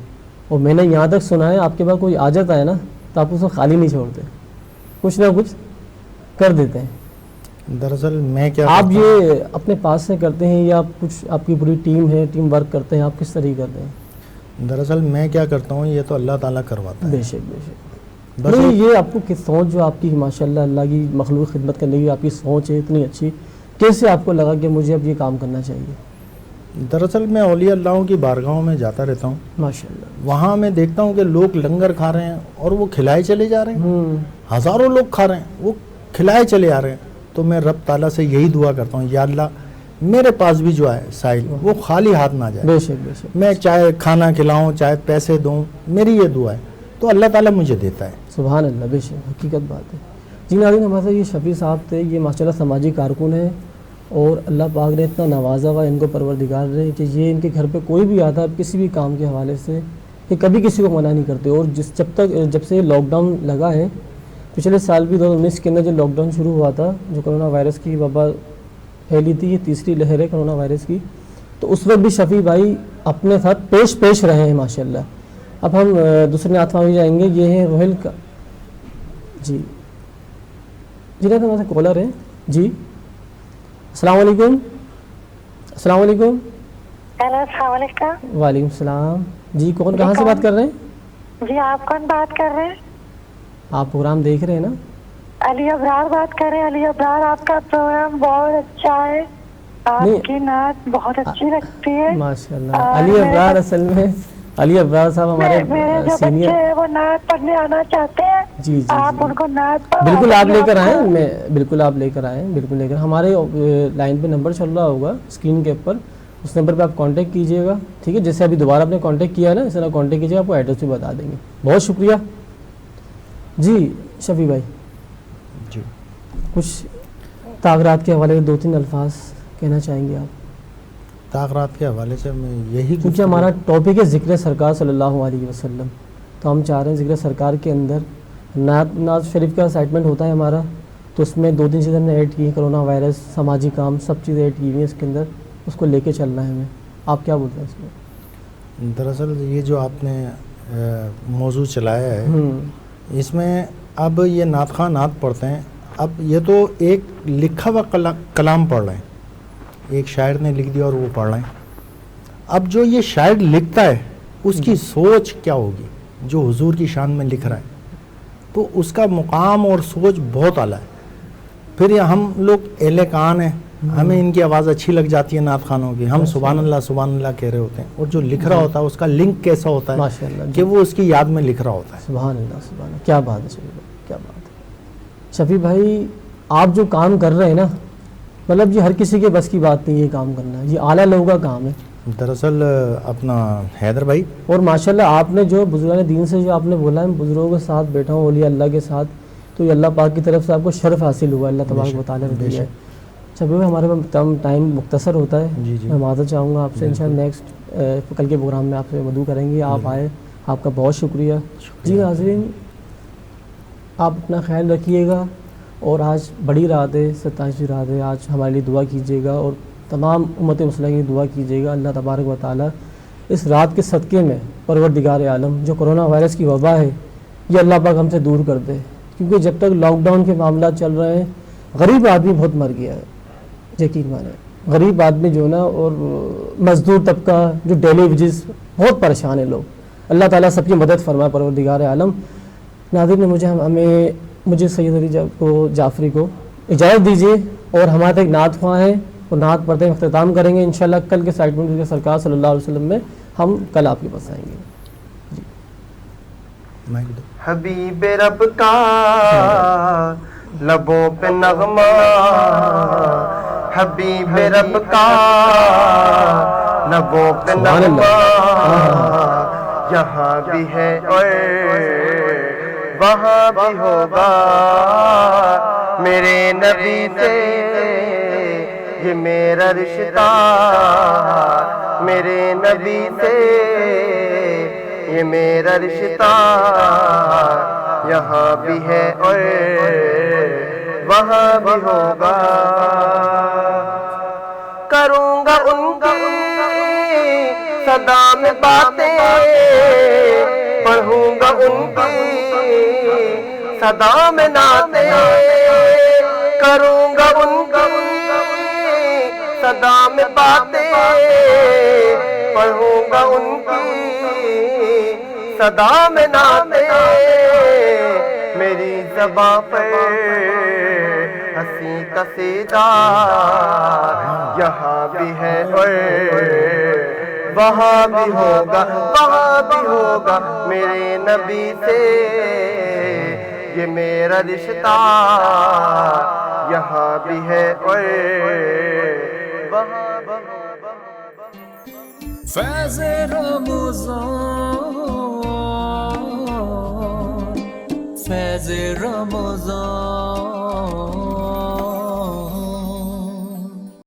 اور میں نے یہاں تک سنا ہے آپ کے پاس کوئی آ جاتا ہے نا تو آپ اس کو خالی نہیں چھوڑتے، کچھ نہ کچھ کر دیتے ہیں۔ دراصل میں کیا آپ کرتا ہوں، یہ اپنے پاس سے کرتے ہیں یا کچھ آپ کی پوری ٹیم ہے، ٹیم ورک کرتے ہیں، آپ کس طریقے کرتے ہیں؟ دراصل میں کیا کرتا ہوں، یہ تو اللہ تعالیٰ کرواتا ہے۔ بے شک بے شک۔ بس نہیں، یہ آپ کو کس سوچ جو آپ کی ماشاءاللہ اللہ کی مخلوق خدمت کرنے کی آپ کی سوچ ہے اتنی اچھی، کیسے آپ کو لگا کہ مجھے اب یہ کام کرنا چاہیے؟ دراصل میں اولیاء اللہ کی بارگاہوں میں جاتا رہتا ہوں، ماشاءاللہ۔ وہاں میں دیکھتا ہوں کہ لوگ لنگر کھا رہے ہیں اور وہ کھلائے چلے جا رہے ہیں، ہزاروں لوگ کھا رہے ہیں، وہ کھلائے چلے آ رہے ہیں۔ تو میں رب تعالیٰ سے یہی دعا کرتا ہوں، یا اللہ میرے پاس بھی جو ہے سائل وہ خالی ہاتھ نہ جائے، بے شک بے شک۔ میں چاہے کھانا کھلاؤں چاہے پیسے دوں، میری یہ دعا ہے، تو اللہ تعالیٰ مجھے دیتا ہے۔ سبحان اللہ، بے شک، حقیقت بات ہے۔ جی ناظرین، ہمارے ساتھ یہ شفیع صاحب تھے، یہ ماشاءاللہ سماجی کارکن ہیں، اور اللہ پاک نے اتنا نوازا ہوا ان کو پروردگار نے کہ یہ ان کے گھر پہ کوئی بھی آتا ہے کسی بھی کام کے حوالے سے کہ کبھی کسی کو منع نہیں کرتے، اور جب سے لاک ڈاؤن لگا ہے، پچھلے سال بھی 2019 کے اندر جو لاک ڈاؤن شروع ہوا تھا، جو کرونا وائرس کی وبا پھیلی تھی، یہ تیسری لہر ہے کرونا وائرس کی، تو اس وقت بھی شفیع بھائی اپنے ساتھ پیش رہے ہیں ماشاءاللہ۔ اب ہم دوسرے نعت خواں میں جائیں گے، یہ ہیں روہل کا جی نعت ہمارے کالر ہیں جی۔ السلام علیکم۔ السلام علیکم۔ ہیلو، السلام علیکم۔ وعلیکم السلام جی، کون کہاں سے بات کر رہے ہیں؟ جی آپ کون بات کر رہے ہیں؟ آپ پروگرام دیکھ رہے ہیں نا؟ علی ابرار بات کر رہے ہیں۔ علی ابرار، آپ کا پروگرام بہت اچھا ہے، آپ کی نعت بہت اچھی لگتی ہے ماشاءاللہ۔ علی ابرار اصل میں علی ابرار صاحب میرے ہمارے جو سینئر، بچے ہیں وہ نعت پڑھنے آنا چاہتے ہیں، جی آپ ان کو نعت پڑھا بالکل آپ لے کر آئیں، بالکل آپ لے کر آئیں، بالکل لے کر ہمارے لائن پہ نمبر چل رہا ہوگا اسکرین کے اوپر، اس نمبر پہ آپ کانٹیکٹ کیجئے گا، ٹھیک ہے؟ جیسے ابھی دوبارہ آپ نے کانٹیکٹ کیا ہے نا، اس طرح کانٹیکٹ کیجئے گا، آپ کو ایڈریس بھی بتا دیں گے۔ بہت شکریہ جی۔ شفیع بھائی جی، کچھ تاغرات کے حوالے سے 2-3 الفاظ کہنا چاہیں گے آپ؟ تاغرات کے حوالے سے میں یہی کیونکہ ہمارا ٹاپک ہے ذکر سرکار صلی اللہ علیہ وسلم، تو ہم چاہ رہے ہیں ذکر سرکار کے اندر نعت شریف کا سائٹمنٹ ہوتا ہے ہمارا، تو اس میں 2-3 چیزیں ہم نے ایڈ کی ہیں، کرونا وائرس، سماجی کام، سب چیزیں ایڈ کی ہوئی ہیں اس کے اندر، اس کو لے کے چلنا ہے ہمیں۔ آپ کیا بولتے ہیں اس میں؟ دراصل یہ جو آپ نے موضوع چلایا ہے، اس میں اب یہ نعت خواں نعت پڑھتے ہیں، اب یہ تو ایک لکھا ہوا کلام پڑھ رہے ہیں، ایک شاعر نے لکھ دیا اور وہ پڑھ رہے ہیں۔ اب جو یہ شاعر لکھتا ہے اس کی سوچ کیا ہوگی جو حضور کی شان میں لکھ رہا ہے، تو اس کا مقام اور سوچ بہت اعلیٰ ہے۔ پھر یہ ہم لوگ اہل کان ہیں، ہمیں ان کی آواز اچھی لگ جاتی ہے نعت خوانوں کی، ہم سبحان اللہ کہہ رہے ہوتے ہیں، اور جو لکھ رہا ہوتا ہے اس کا لنک کیسا ہوتا ہے کہ وہ اس کی یاد میں لکھ رہا ہوتا ہے۔ سبحان اللہ، کیا بات ہے شفیع بھائی، کیا بات ہے۔ شفیع بھائی آپ جو کام کر رہے ہیں نا، مطلب یہ ہر کسی کے بس کی بات نہیں ہے کام کرنا، یہ اعلیٰ لوگوں کا کام ہے۔ دراصل اپنا حیدر بھائی، اور ماشاءاللہ آپ نے جو بزرگان دین سے جو آپ نے بولا ہے، بزرگوں کے ساتھ بیٹھا ہوں اولیاء اللہ کے ساتھ، تو یہ اللہ پاک کی طرف سے آپ کو شرف حاصل ہوا، اللہ تبارک و تعالیٰ نے دیا ہے۔ شفیع بھائی ہمارے پاس ٹائم مختصر ہوتا ہے، میں معذرت چاہوں گا آپ سے، انشاءاللہ نیکسٹ کل کے پروگرام میں آپ سے مدعو کریں گے، آپ آئے، آپ کا بہت شکریہ۔ جی ناظرین، آپ اپنا خیال رکھیے گا، اور آج بڑی رات ہے، 27ویں رات ہے، آج ہمارے لیے دعا کیجیے گا، اور تمام امت مسلمہ کی دعا کیجیے گا، اللہ تبارک و تعالیٰ اس رات کے صدقے میں پروردگار عالم جو کرونا وائرس کی وبا ہے یہ اللہ پاک ہم سے دور کر دے، کیونکہ جب تک لاک ڈاؤن کے معاملات چل رہے ہیں غریب آدمی بہت مر گیا ہے، یقین مانیں۔ غریب آدمی جو ہے نا اور مزدور طبقہ جو ڈیلی ویجز بہت پریشان ہیں لوگ. اللہ تعالیٰ سب کی مدد فرمائے پروردگار عالم. ناظرین مجھے سید علی جعفری کو اجازت دیجیے اور ہمارے ایک نعت خواں ہیں اور نعت پڑھتے ہیں اختتام کریں گے انشاءاللہ. کل کے سیگمنٹ کے سرکار صلی اللہ علیہ وسلم میں ہم کل آپ کے پاس آئیں گے. حبیب رب کا لبوں پہ نغمہ، حبیب رب کا لبوں پہ نغمہ، یہاں بھی ہے اور وہاں بھی ہوگا. میرے نبی سے یہ میرا رشتہ، میرے نبی سے یہ میرا رشتہ، یہاں بھی ہے اور وہاں بھی ہوگا. کروں گا ان کی صدا میں باتیں، پڑھوں گا ان کی صدا میں نعتیں، کروں گا ان کی صدا میں باتیں، پڑھوں گا ان کی صدا میں نعتیں. میری زباں پر ہنسی قصیدہ یہاں بھی ہے اور وہاں بھی ہوگا، وہاں بھی ہوگا. میرے نبی سے یہ میرا رشتہ، یہاں بھی ہے اور وہاں بھی ہوگا. فیض رمضان، فیض رمضان.